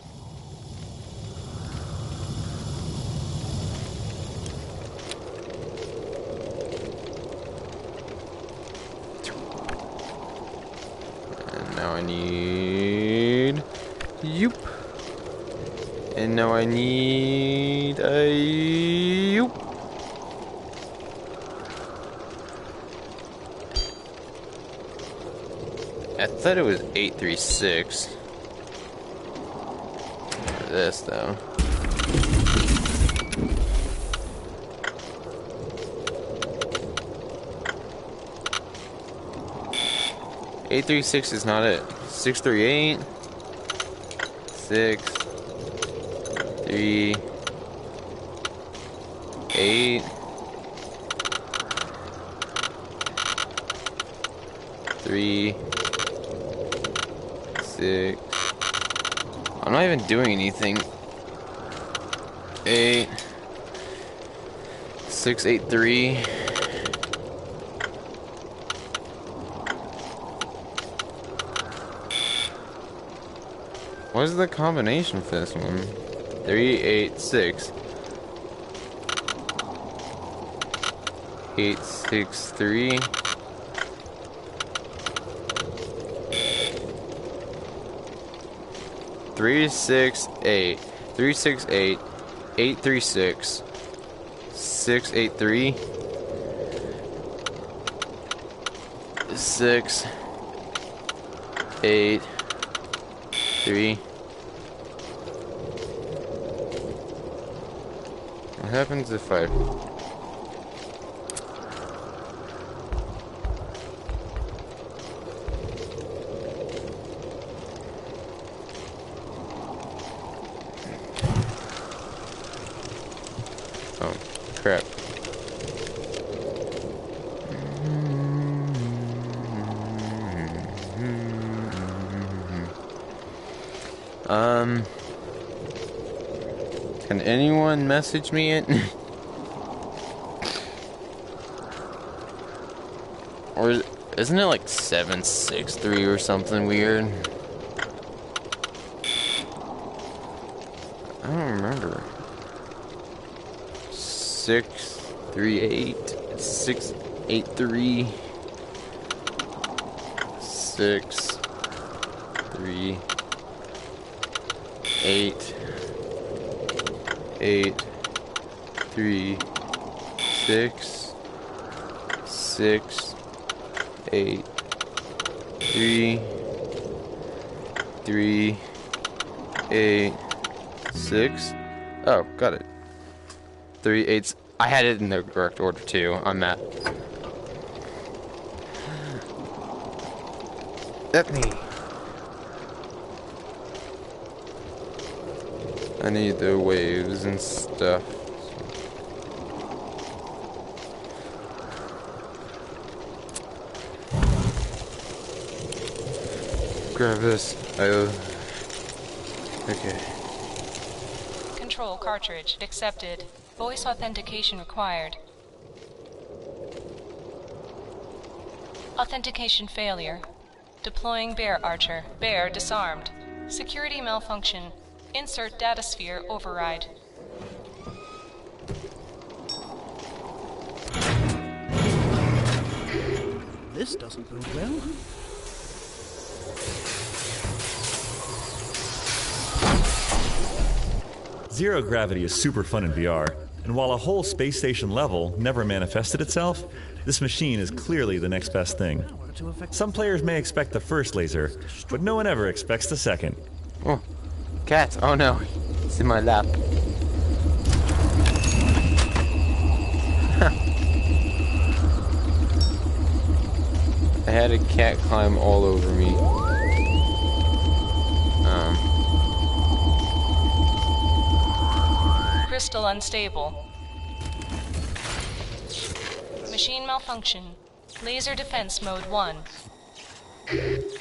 And now I need... Yoop. And now I need a... Yoop. I thought it was 836. For this though. Eight 3-6 is not it. 638 6 3 8 3 6. I'm not even doing anything. 8 6 8 3. What is the combination for this one? 3 8 6 8 6 3. Three, 6, 8. 3, 6, 8. 8, 3, 6. 6, 8, 3. 6, 8, 3. What happens if I... Oh, crap. Can anyone message me it? Or isn't it like 763 or something weird? I don't remember. 638 683 638 836 683 Oh, got it. 3 8. I had it in the correct order too. On that. Let me. I need the waves and stuff. Grab this. Okay. Control cartridge accepted. Voice authentication required. Authentication failure. Deploying Bear Archer. Bear disarmed. Security malfunction. Insert data sphere override. This doesn't bode well. Zero gravity is super fun in VR, and while a whole space station level never manifested itself, this machine is clearly the next best thing. Some players may expect the first laser, but no one ever expects the second. Oh, cat! Oh no, it's in my lap. I had a cat climb all over me. Crystal unstable. Machine malfunction. Laser defense mode 1.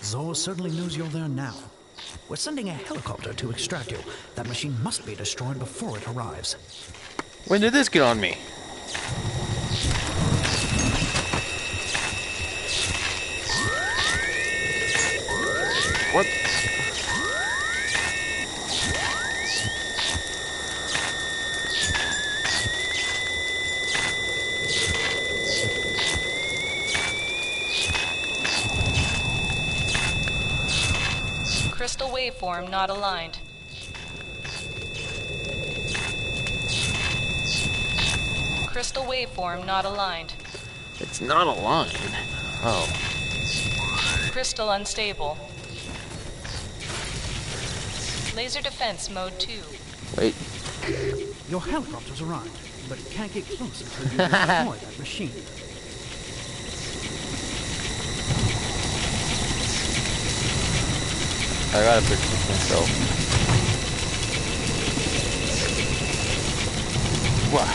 Zor certainly knows you're there now. We're sending a helicopter to extract you. That machine must be destroyed before it arrives. When did this get on me? What? Crystal waveform not aligned. Crystal waveform not aligned. It's not aligned. Oh. Crystal unstable. Laser defense mode 2. Wait. Your helicopter's arrived, but it can't get close until you destroy that machine. I gotta protect myself. What?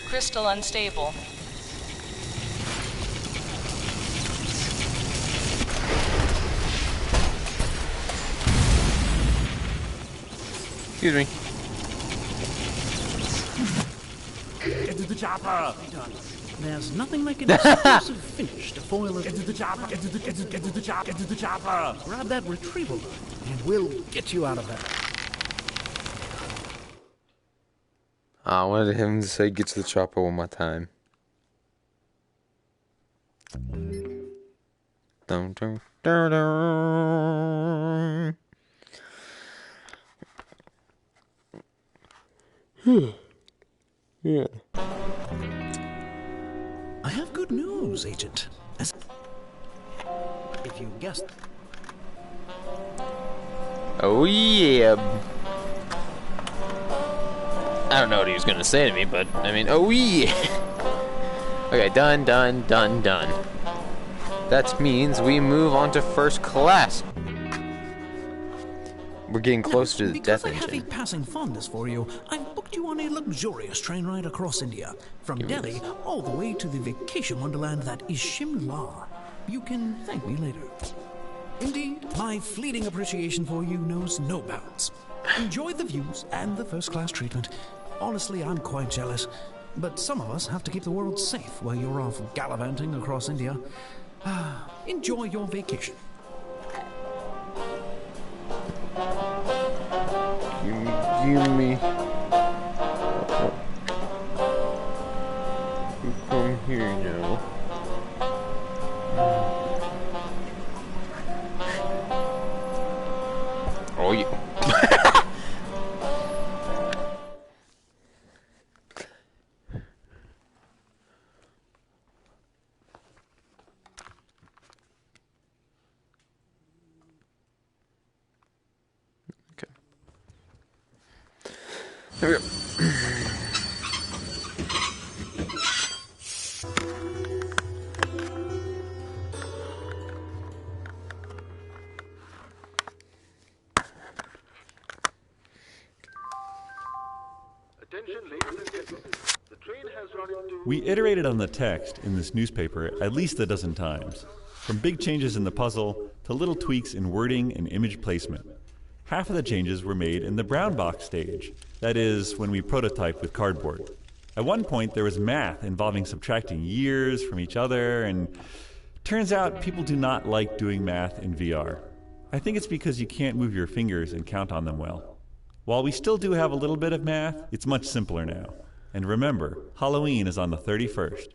Crystal unstable. Excuse me. Get to the chopper! There's nothing like an explosive finish to foil it. Get to the chopper! Get to the chopper! Get to the chopper! Grab that retrieval gun, and we'll get you out of there. I wanted him to say get to the chopper one more time. Dun, dun, dun, dun. Yeah. I have good news, Agent. If you guessed. Oh yeah. I don't know what he was gonna say to me, but I mean, oh yeah. Okay, done. That means we move on to first class. We're getting close to the death engine. Because I have a passing fondness for you, I've booked you on a luxurious train ride across India, from Delhi all the way to the vacation wonderland that is Shimla. You can thank me later. Indeed, my fleeting appreciation for you knows no bounds. Enjoy the views and the first-class treatment. Honestly, I'm quite jealous. But some of us have to keep the world safe while you're off gallivanting across India. Enjoy your vacation. Give me. You come here now. Oh, yeah. There we go. We iterated on the text in this newspaper at least a dozen times, from big changes in the puzzle to little tweaks in wording and image placement. Half of the changes were made in the brown box stage, that is, when we prototyped with cardboard. At one point, there was math involving subtracting years from each other, and turns out people do not like doing math in VR. I think it's because you can't move your fingers and count on them well. While we still do have a little bit of math, it's much simpler now. And remember, Halloween is on the 31st.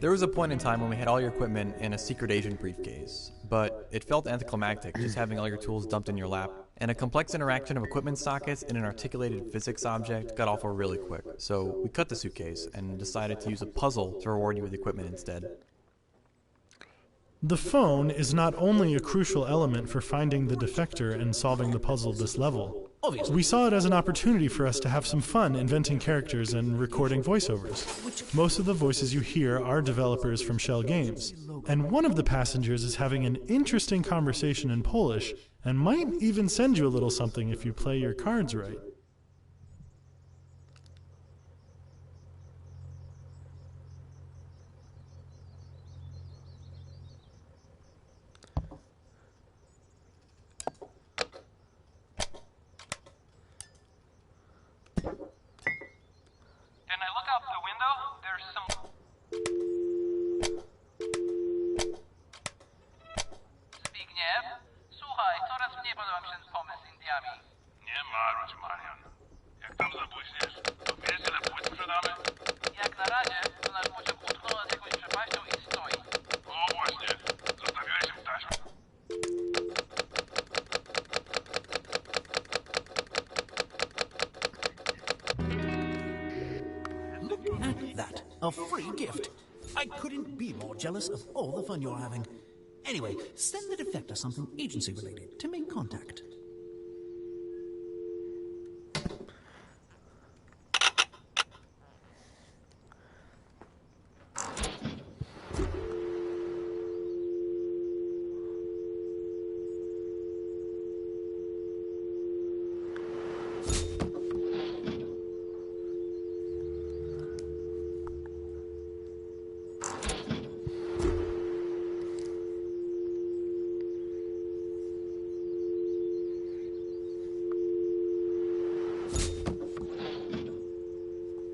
There was a point in time when we had all your equipment in a secret agent briefcase, but it felt anticlimactic just having all your tools dumped in your lap, and a complex interaction of equipment sockets in an articulated physics object got awful really quick, so we cut the suitcase and decided to use a puzzle to reward you with equipment instead. The phone is not only a crucial element for finding the defector and solving the puzzle of this level. Obviously. We saw it as an opportunity for us to have some fun inventing characters and recording voiceovers. Most of the voices you hear are developers from Shell Games, and one of the passengers is having an interesting conversation in Polish and might even send you a little something if you play your cards right. A free gift. I couldn't be more jealous of all the fun you're having. Anyway, send the defector something agency-related to make contact.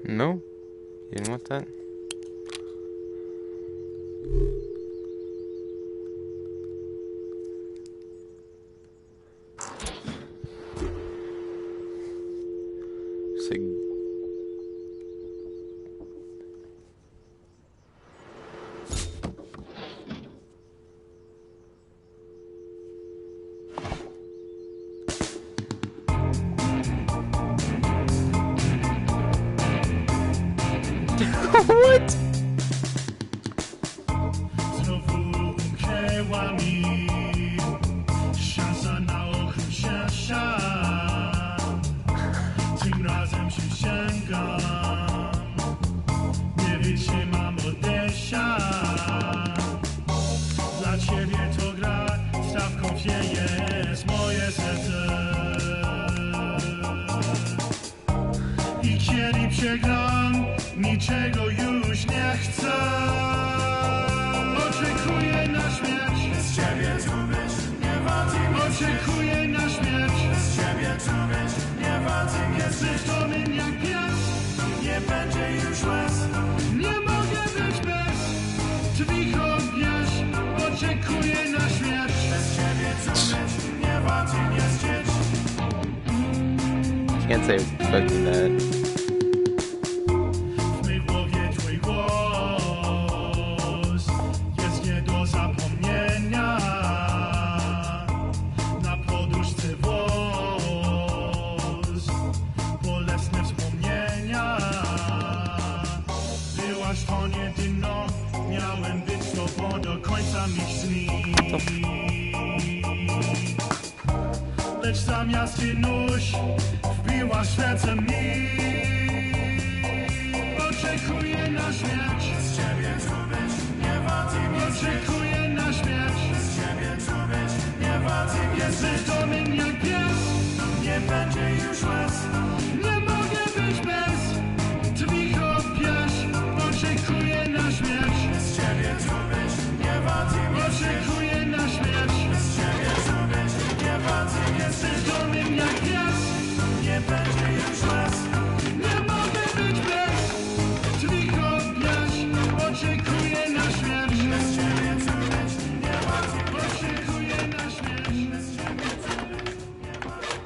No? You didn't want that? Say przegram, niczego już nie chcę. Oczekuję na śmierć, bez ciebie tu być nie warty. Oczekuję na śmierć, bez ciebie tu być nie warty. Jesteś tomym jak pies, nie będzie już łez. Nie mogę być bez twych objaźń. Oczekuję na śmierć, bez ciebie tu być nie warty. Jest dzieć. Can't say I was expecting that. Lecz zamiast nóż wbiłaś serce mi. Oczekuję na śmierć, z ciebie tu być nie warty. Oczekuję na śmierć, z ciebie tu być nie warty. Jesteś domem jak pies, nie będzie już łez. Nie mogę być bez twych objaźń. Oczekuję na śmierć, z ciebie tu być nie warty. Oczekuję na śmierć, z ciebie tu być nie warty. Jesteś domem jak pies, nie będzie już łez. Nie mogę być bez twych objaźń. Oczekuję na śmierć, bez ciebie tu być nie warty. Oczekuję na śmierć, bez ciebie tu być nie warty.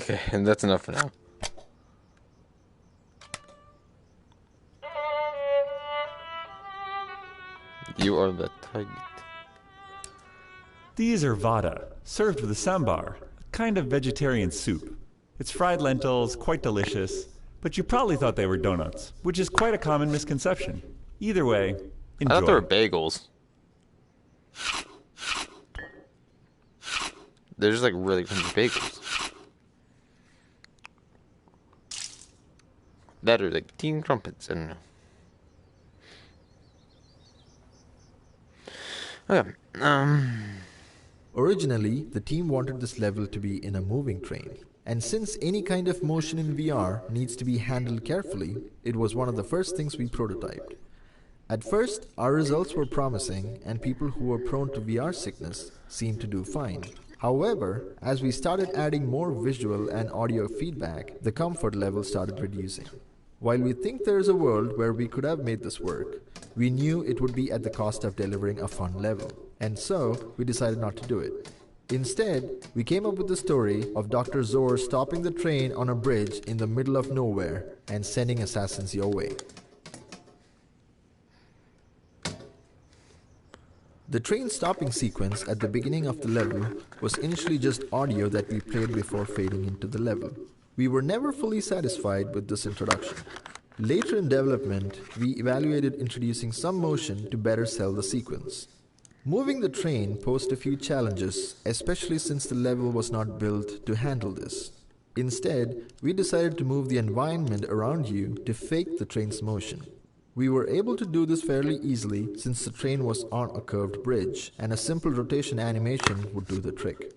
Okay, and that's enough for now. You are the target. These are vada, served with a sambar, a kind of vegetarian soup. It's fried lentils, quite delicious, but you probably thought they were donuts, which is quite a common misconception. Either way, enjoy. I thought they were bagels. They're just like really crunchy bagels. That are like teen crumpets, I don't know. Okay, Originally, the team wanted this level to be in a moving train. And since any kind of motion in VR needs to be handled carefully, it was one of the first things we prototyped. At first, our results were promising, and people who were prone to VR sickness seemed to do fine. However, as we started adding more visual and audio feedback, the comfort level started reducing. While we think there is a world where we could have made this work, we knew it would be at the cost of delivering a fun level. And so, we decided not to do it. Instead, we came up with the story of Dr. Zor stopping the train on a bridge in the middle of nowhere and sending assassins your way. The train stopping sequence at the beginning of the level was initially just audio that we played before fading into the level. We were never fully satisfied with this introduction. Later in development, we evaluated introducing some motion to better sell the sequence. Moving the train posed a few challenges, especially since the level was not built to handle this. Instead, we decided to move the environment around you to fake the train's motion. We were able to do this fairly easily since the train was on a curved bridge, and a simple rotation animation would do the trick.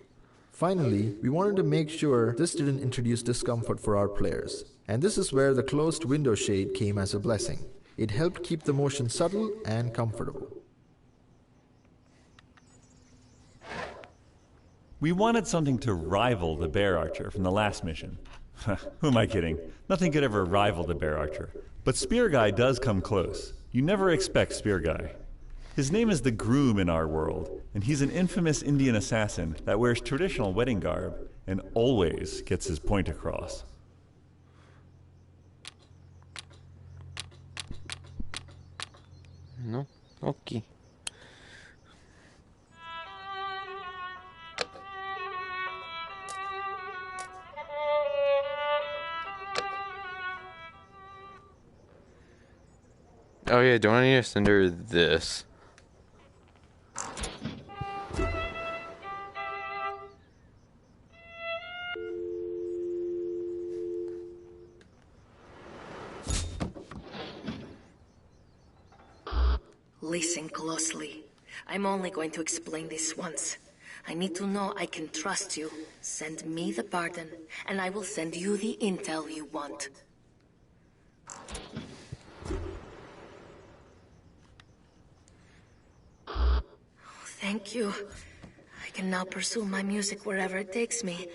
Finally, we wanted to make sure this didn't introduce discomfort for our players, and this is where the closed window shade came as a blessing. It helped keep the motion subtle and comfortable. We wanted something to rival the Bear Archer from the last mission. Who am I kidding? Nothing could ever rival the Bear Archer. But Spear Guy does come close. You never expect Spear Guy. His name is the Groom in our world, and he's an infamous Indian assassin that wears traditional wedding garb and always gets his point across. No? Okay. Oh yeah, don't I need to send her this? Listen closely. I'm only going to explain this once. I need to know I can trust you. Send me the pardon, and I will send you the intel you want. Oh, thank you. I can now pursue my music wherever it takes me.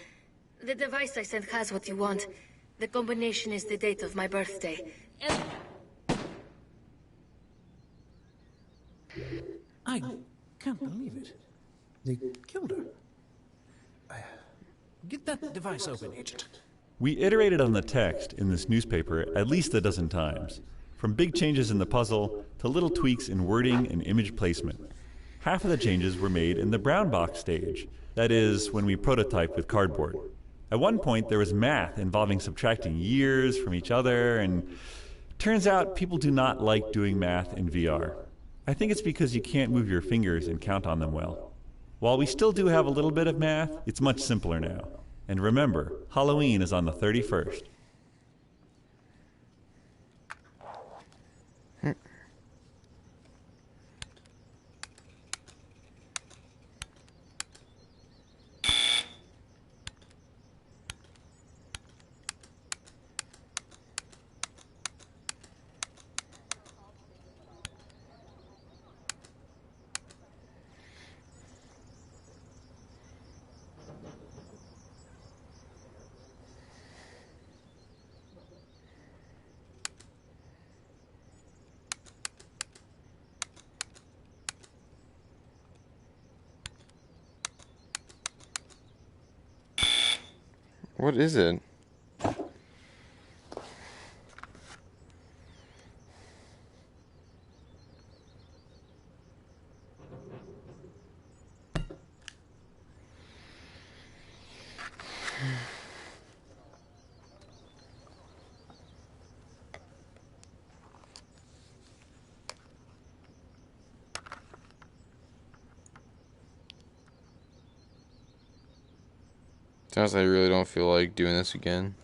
The device I sent has what you want. The combination is the date of my birthday. And I can't believe it. They killed her. Get that device open, Agent. We iterated on the text in this newspaper at least a dozen times, from big changes in the puzzle to little tweaks in wording and image placement. Half of the changes were made in the brown box stage, that is, when we prototyped with cardboard. At one point, there was math involving subtracting years from each other, and turns out people do not like doing math in VR. I think it's because you can't move your fingers and count on them well. While we still do have a little bit of math, it's much simpler now. And remember, Halloween is on the 31st. What is it? Sounds like I really don't feel like doing this again.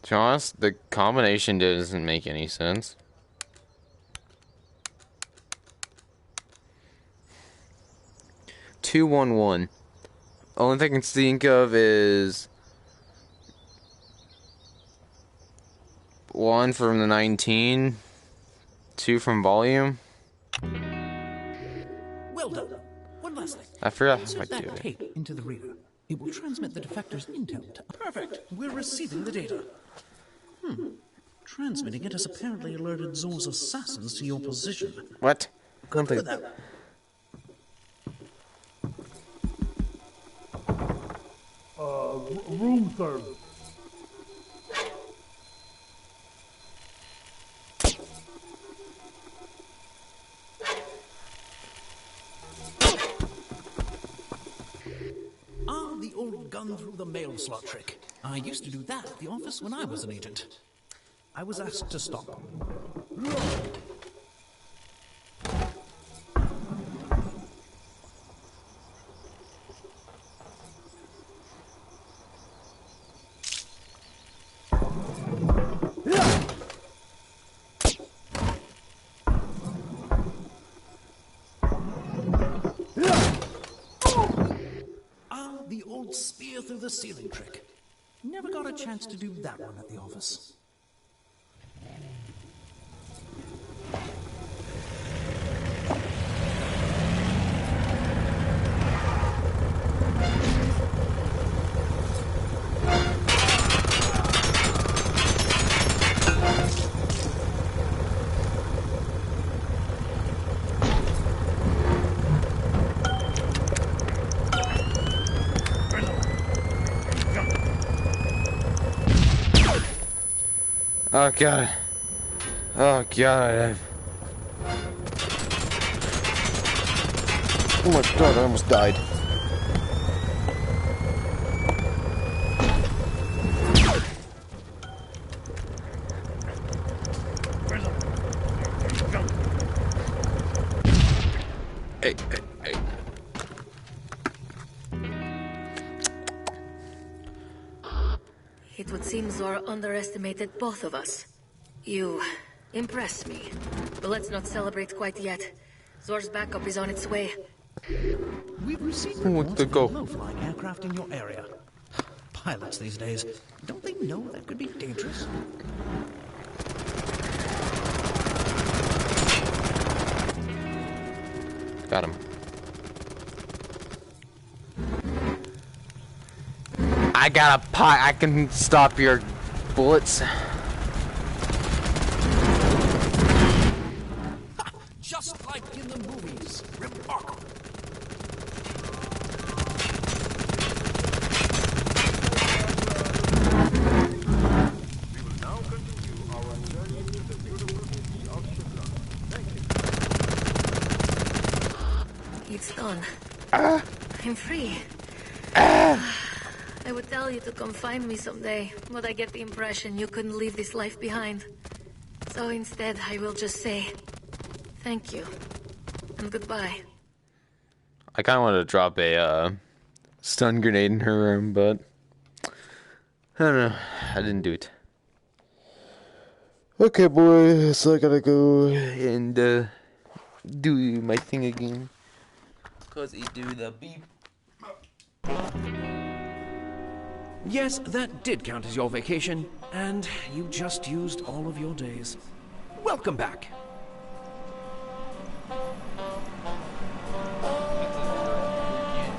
To be honest, the combination doesn't make any sense. Two, 1, 1. Only thing I can think of is 1 from the 19, 2 from volume. Well done. One last thing. I forgot how I Insert do that it. tape into the reader. It will transmit the defector's intel to... Perfect. We're receiving the data. Transmitting it has apparently alerted Zor's assassins to your position. What? Good for them. Room service. The old gun through the mail slot trick. I used to do that at the office when I was an agent. I was asked to stop. the ceiling trick. Never got a chance to do that one at the office. Oh god. Oh god. Oh my god, I almost died. Hey. It would seem Zor underestimated both of us. You impressed me. But let's not celebrate quite yet. Zor's backup is on its way. We've received reports of low-flying aircraft in your area. Pilots these days, don't they know that could be dangerous? Got him. I got a pot. I can stop your bullets. Just like in the movies. Remarkable. We will now continue our journey to the beautiful city of Shukla. Thank you. It's done. I'm free. I would tell you to come find me someday, but I get the impression you couldn't leave this life behind. So instead, I will just say thank you and goodbye. I kind of wanted to drop a stun grenade in her room, but I don't know. I didn't do it. Okay, boys, so I gotta go and do my thing again. Cause it do the beep. Yes, that did count as your vacation, and you just used all of your days. Welcome back. You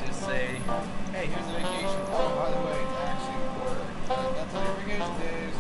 just say, hey, here's the vacation. Oh, by the way, it's actually a quarter. That's your vacation days.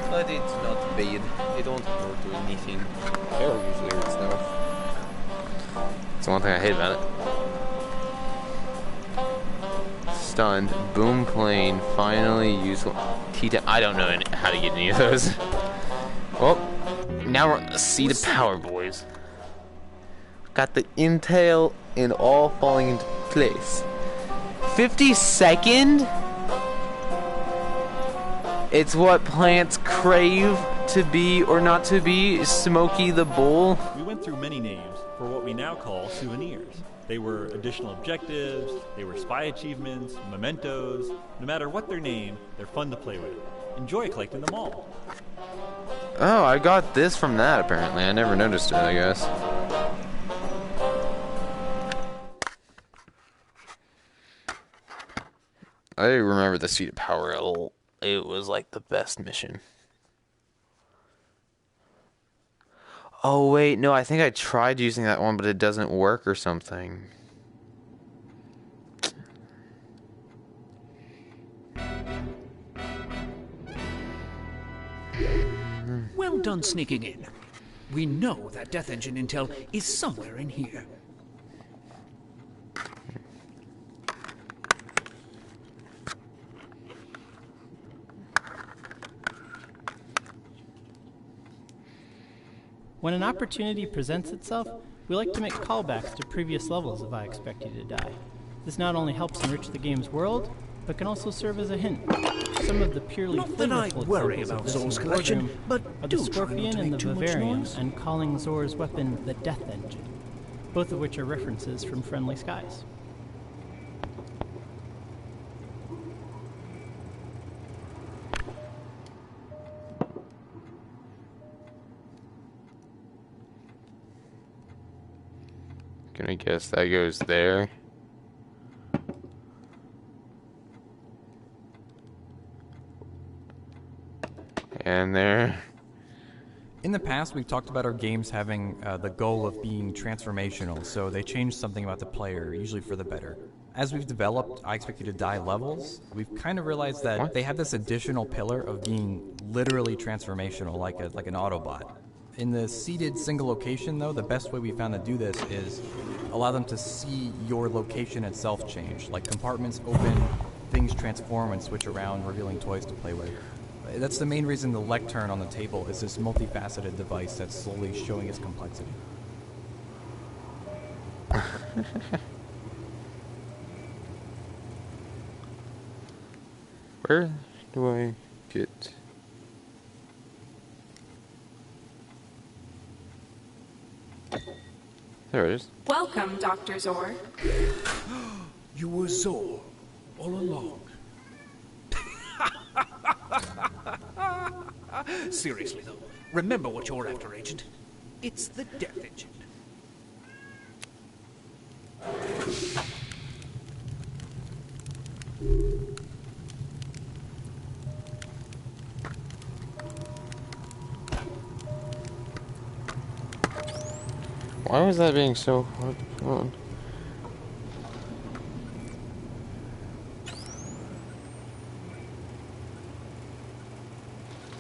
But it's not bad. They don't hurt or anything. Hair usually hurts though. That's the one thing I hate about it. Stunned. Boom plane. Finally useful. T-10. I don't know how to get any of those. Well, now we're on the seat of power, boys. Got the intel and all falling into place. 52nd? It's what plants crave to be or not to be. Smokey the Bull. We went through many names for what we now call souvenirs. They were additional objectives, they were spy achievements, mementos. No matter what their name, they're fun to play with. Enjoy collecting them all. Oh, I got this from that apparently. I never noticed it, I guess. I remember the seat of power. It was like the best mission. Oh wait, no, I think I tried using that one, but it doesn't work or something. Well done sneaking in. We know that Death Engine intel is somewhere in here. When an opportunity presents itself, we like to make callbacks to previous levels of I Expect You to Die. This not only helps enrich the game's world, but can also serve as a hint. Some of the purely Not that I flavorful worry examples about of this Zor's in the collection, boardroom but are the do try not to Scorpion and make the too much Bavarian, noise. and calling Zor's weapon the Death Engine, both of which are references from Friendly Skies. Gonna guess that goes there. And there. In the past, we've talked about our games having the goal of being transformational, so they changed something about the player, usually for the better. As we've developed I Expect You to Die levels, we've kind of realized that they have this additional pillar of being literally transformational, like an Autobot. In the seated single location, though, the best way we found to do this is allow them to see your location itself change, like compartments open, things transform and switch around, revealing toys to play with. That's the main reason the lectern on the table is this multifaceted device that's slowly showing its complexity. Where do I get... There it is. Welcome, Dr. Zor. You were Zor all along. Seriously, though, remember what you're after, Agent. It's the Death Engine. Why was that being so hard to put on?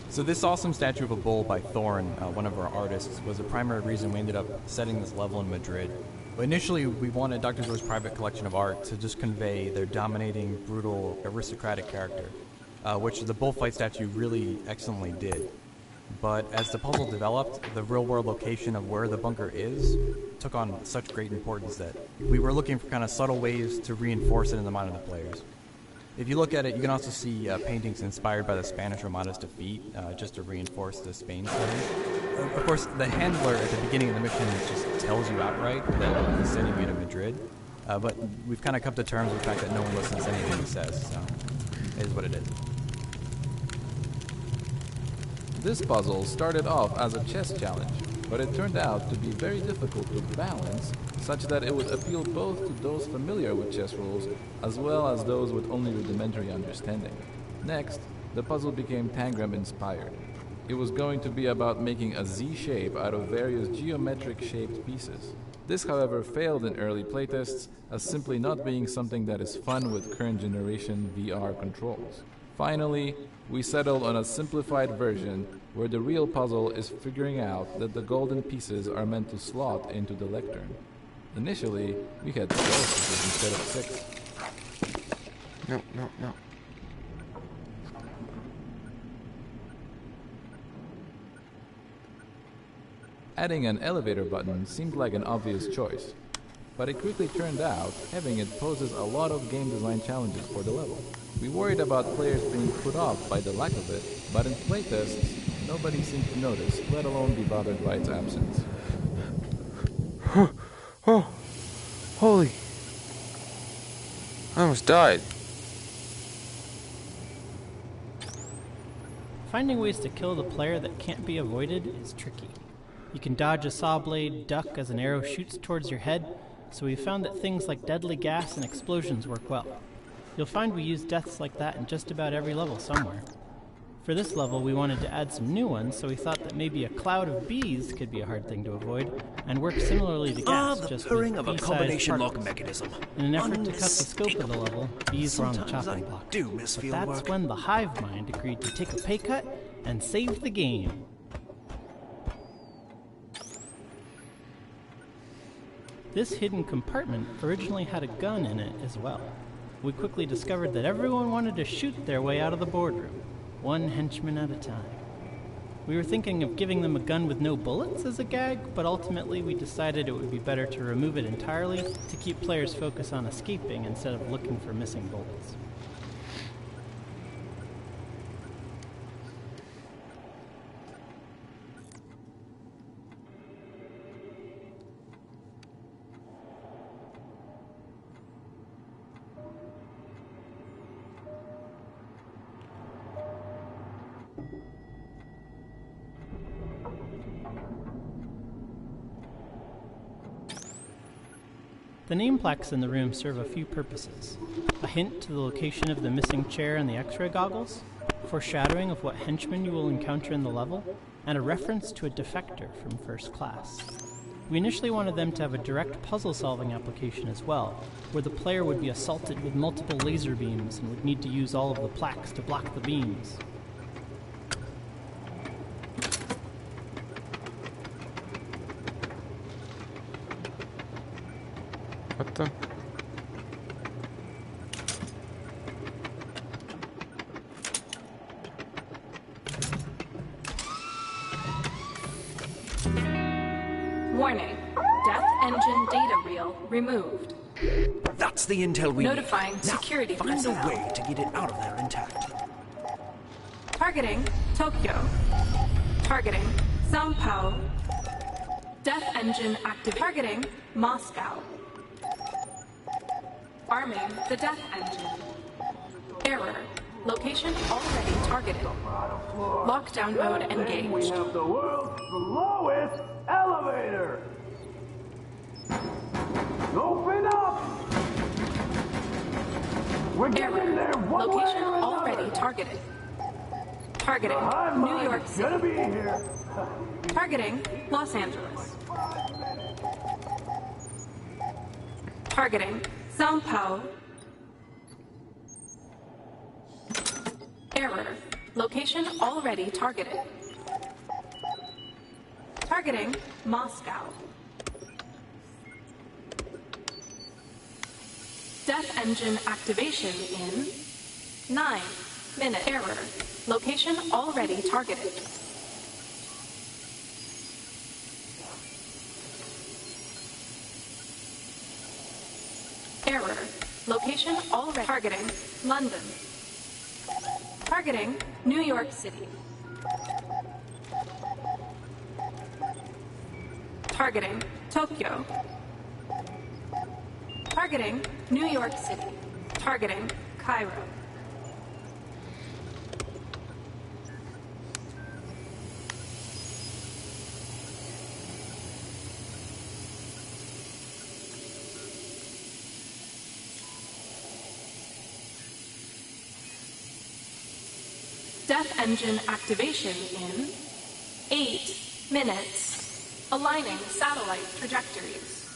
So this awesome statue of a bull by Thorn, one of our artists, was the primary reason we ended up setting this level in Madrid. But initially, we wanted Dr. Zor's private collection of art to just convey their dominating, brutal, aristocratic character, which the bullfight statue really excellently did. But as the puzzle developed, the real-world location of where the bunker is took on such great importance that we were looking for kind of subtle ways to reinforce it in the mind of the players. If you look at it, you can also see paintings inspired by the Spanish Armada's defeat, just to reinforce the Spain setting. Of course, the handler at the beginning of the mission just tells you outright that he's sending you to Madrid, but we've kind of come to terms with the fact that no one listens to anything he says, so it is what it is. This puzzle started off as a chess challenge, but it turned out to be very difficult to balance, such that it would appeal both to those familiar with chess rules as well as those with only rudimentary understanding. Next, the puzzle became Tangram inspired. It was going to be about making a Z shape out of various geometric shaped pieces. This, however, failed in early playtests as simply not being something that is fun with current generation VR controls. Finally, we settled on a simplified version where the real puzzle is figuring out that the golden pieces are meant to slot into the lectern. Initially, we had 12 pieces instead of 6. No. Adding an elevator button seemed like an obvious choice, but it quickly turned out having it poses a lot of game design challenges for the level. We worried about players being put off by the lack of it, but in playtests, nobody seemed to notice, let alone be bothered by its absence. Oh, holy. I almost died. Finding ways to kill the player that can't be avoided is tricky. You can dodge a saw blade, duck as an arrow shoots towards your head, so we found that things like deadly gas and explosions work well. You'll find we use deaths like that in just about every level somewhere. For this level, we wanted to add some new ones, so we thought that maybe a cloud of bees could be a hard thing to avoid, and work similarly to gas, the just purring with of a bee-sized combination particles. lock mechanism. In an effort to cut the scope of the level, bees were on the Sometimes chopping I block. do miss But field that's work. when the hive mind agreed to take a pay cut and save the game. This hidden compartment originally had a gun in it as well. We quickly discovered that everyone wanted to shoot their way out of the boardroom, one henchman at a time. We were thinking of giving them a gun with no bullets as a gag, but ultimately we decided it would be better to remove it entirely to keep players focused on escaping instead of looking for missing bullets. The name plaques in the room serve a few purposes. A hint to the location of the missing chair and the X-ray goggles, foreshadowing of what henchmen you will encounter in the level, and a reference to a defector from First Class. We initially wanted them to have a direct puzzle-solving application as well, where the player would be assaulted with multiple laser beams and would need to use all of the plaques to block the beams. What the? Warning. Death engine data reel removed. That's the intel we Notifying need. security Now, find a personnel. way to get it out of there intact. Targeting Tokyo. Targeting Sao Paulo. Death engine active. Targeting Moscow. Arming the death engine. Error. Location already targeted. Lockdown mode engaged. We have the world's slowest elevator. Open up! We're getting there one way Location or another. already targeted. Targeting New York City. Gonna be here. Targeting Los Angeles. Targeting Sao Paulo. Error. Location already targeted. Targeting Moscow. Death engine activation in 9 minutes. Error. Location already targeted. Error. Location already targeting London. Targeting New York City. Targeting Tokyo. Targeting New York City. Targeting Cairo. Death engine activation in 8 minutes. Aligning satellite trajectories.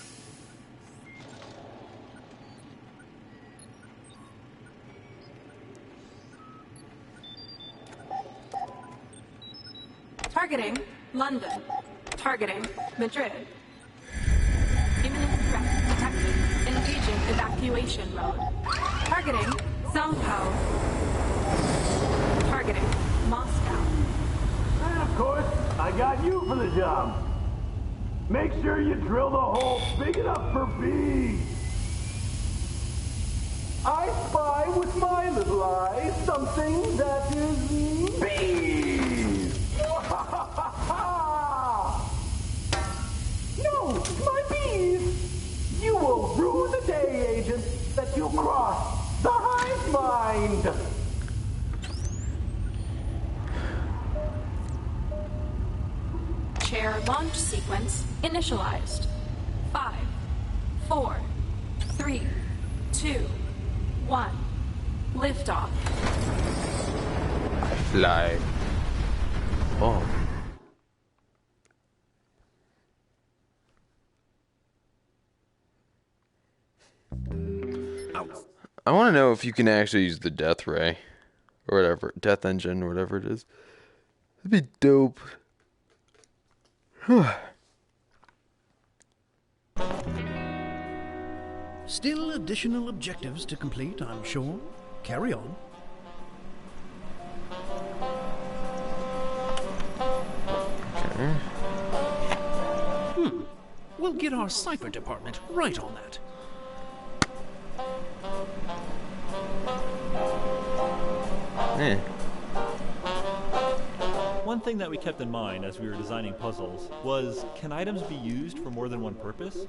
Targeting London. Targeting Madrid. Imminent threat detected. Engaging evacuation mode. Targeting Sao Paulo. Targeting Moscow. And of course, I got you for the job. Make sure you drill the hole big enough for bees. I spy with my little eye something that is bees. No, my bees. You will rue the day, agent, that you crossed the hive mind. Chair launch sequence initialized. 5, 4, 3, 2, 1. Liftoff. Fly. Oh. I want to know if you can actually use the death ray. Or whatever. Death engine, or whatever it is. That'd be dope. Still additional objectives to complete, I'm sure. Carry on. We'll get our cipher department right on that. One thing that we kept in mind as we were designing puzzles was, can items be used for more than one purpose?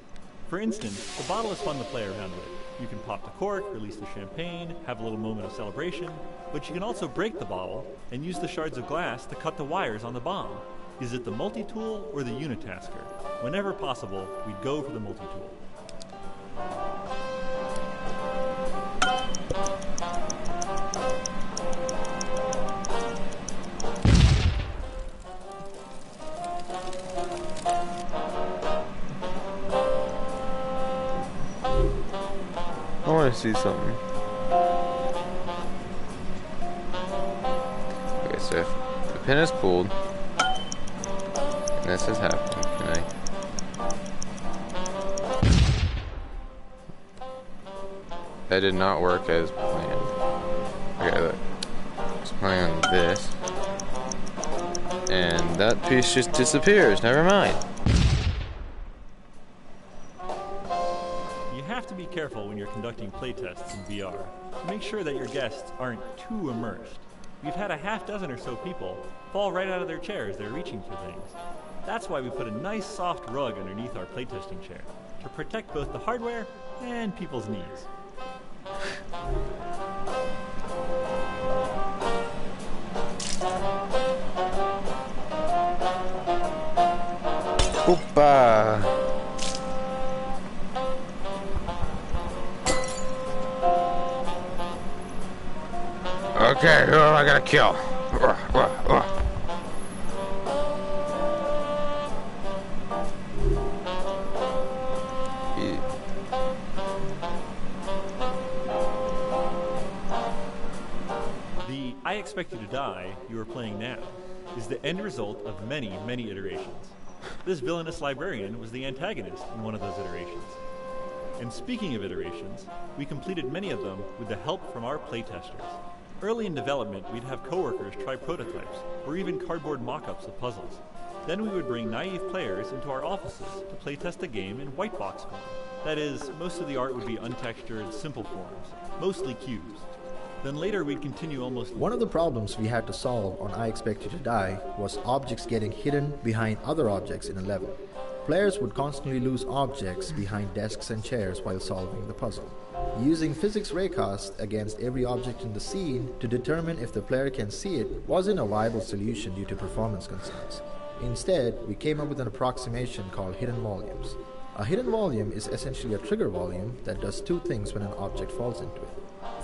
For instance, the bottle is fun to play around with. You can pop the cork, release the champagne, have a little moment of celebration, but you can also break the bottle and use the shards of glass to cut the wires on the bomb. Is it the multi-tool or the unitasker? Whenever possible, we'd go for the multi-tool. I want to see something. Okay, so if the pin is pulled, and this has happened, can I? That did not work as planned. Okay, look. Let's play on this. And that piece just disappears. Never mind. You have to be careful when you're conducting playtests in VR to make sure that your guests aren't too immersed. We've had a half dozen or so people fall right out of their chairs. They're reaching for things. That's why we put a nice soft rug underneath our playtesting chair to protect both the hardware and people's knees. Opa! Okay, who am I gonna kill? The I Expect You to Die you are playing now is the end result of many, many iterations. This villainous librarian was the antagonist in one of those iterations. And speaking of iterations, we completed many of them with the help from our playtesters. Early in development, we'd have coworkers try prototypes, or even cardboard mock-ups of puzzles. Then we would bring naive players into our offices to playtest the game in white box form. That is, most of the art would be untextured, simple forms, mostly cubes. Then later we'd continue almost... One of the problems we had to solve on I Expect You to Die was objects getting hidden behind other objects in a level. Players would constantly lose objects behind desks and chairs while solving the puzzle. Using physics raycast against every object in the scene to determine if the player can see it wasn't a viable solution due to performance concerns. Instead, we came up with an approximation called hidden volumes. A hidden volume is essentially a trigger volume that does two things when an object falls into it.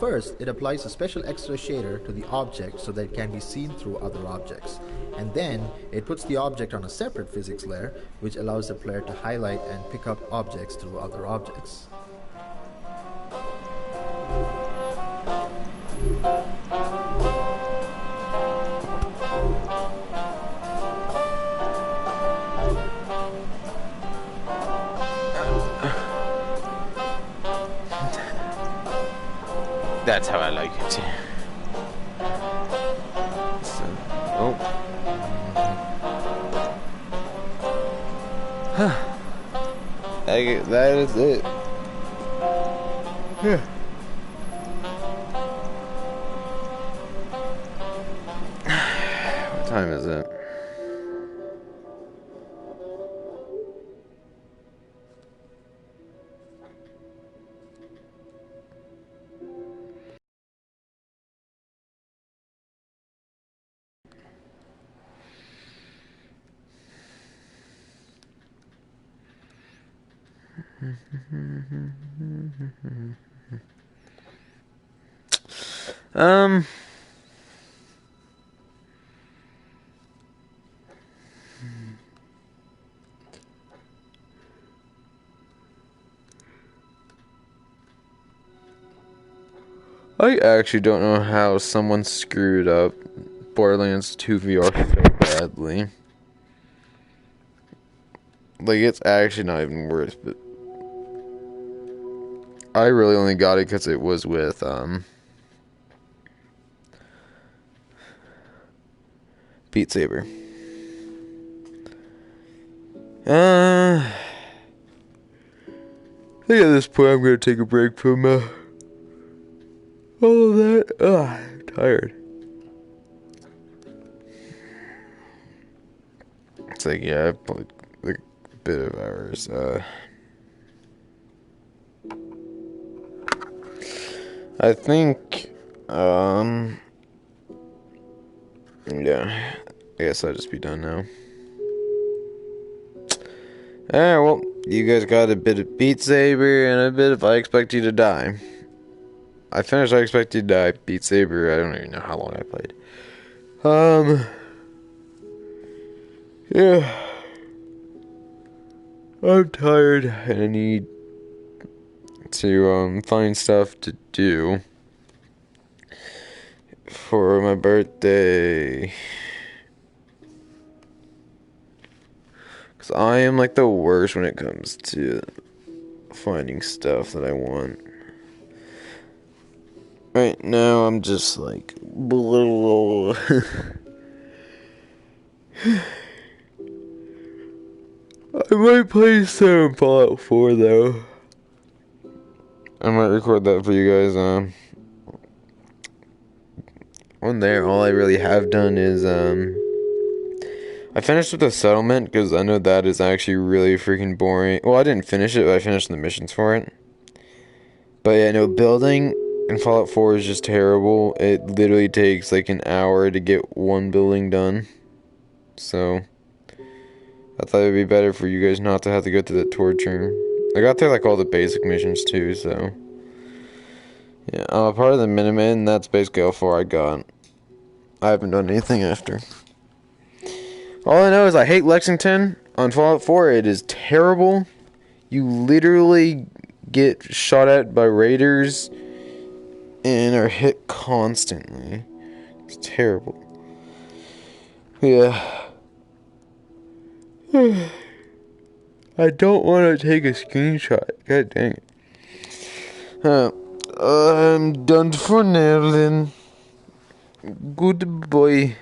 First, it applies a special extra shader to the object so that it can be seen through other objects. And then, it puts the object on a separate physics layer, which allows the player to highlight and pick up objects through other objects. That's how I like it. So, oh. That is it. Yeah. What time is it? I actually don't know how someone screwed up Borderlands 2 VR so badly. Like, it's actually not even worth it. I really only got it because it was with, Beat Saber. I think at this point I'm gonna take a break from all of that. I'm tired. It's like, yeah, I played like a bit of hours. I think, yeah, I guess I'll just be done now. Alright, well, you guys got a bit of Beat Saber and a bit of I Expect You to Die. I finished I Expect You to Die. Beat Saber, I don't even know how long I played. Yeah. I'm tired and I need to find stuff to do for my birthday. Cause I am like the worst when it comes to finding stuff that I want. Right now I'm just like I might play some Fallout 4 though. I might record that for you guys. On there, all I really have done is I finished with the settlement because I know that is actually really freaking boring. Well, I didn't finish it, but I finished the missions for it. But yeah, no, building in Fallout 4 is just terrible. It literally takes like an hour to get one building done. So I thought it'd be better for you guys not to have to go through the torture. I got through like all the basic missions too, so yeah. Part of the Minutemen, that's basically how far I got. I haven't done anything after. All I know is I hate Lexington on Fallout 4. It is terrible. You literally get shot at by raiders and are hit constantly. It's terrible. Yeah. I don't want to take a screenshot. God dang it. I'm done for now then. Goodbye.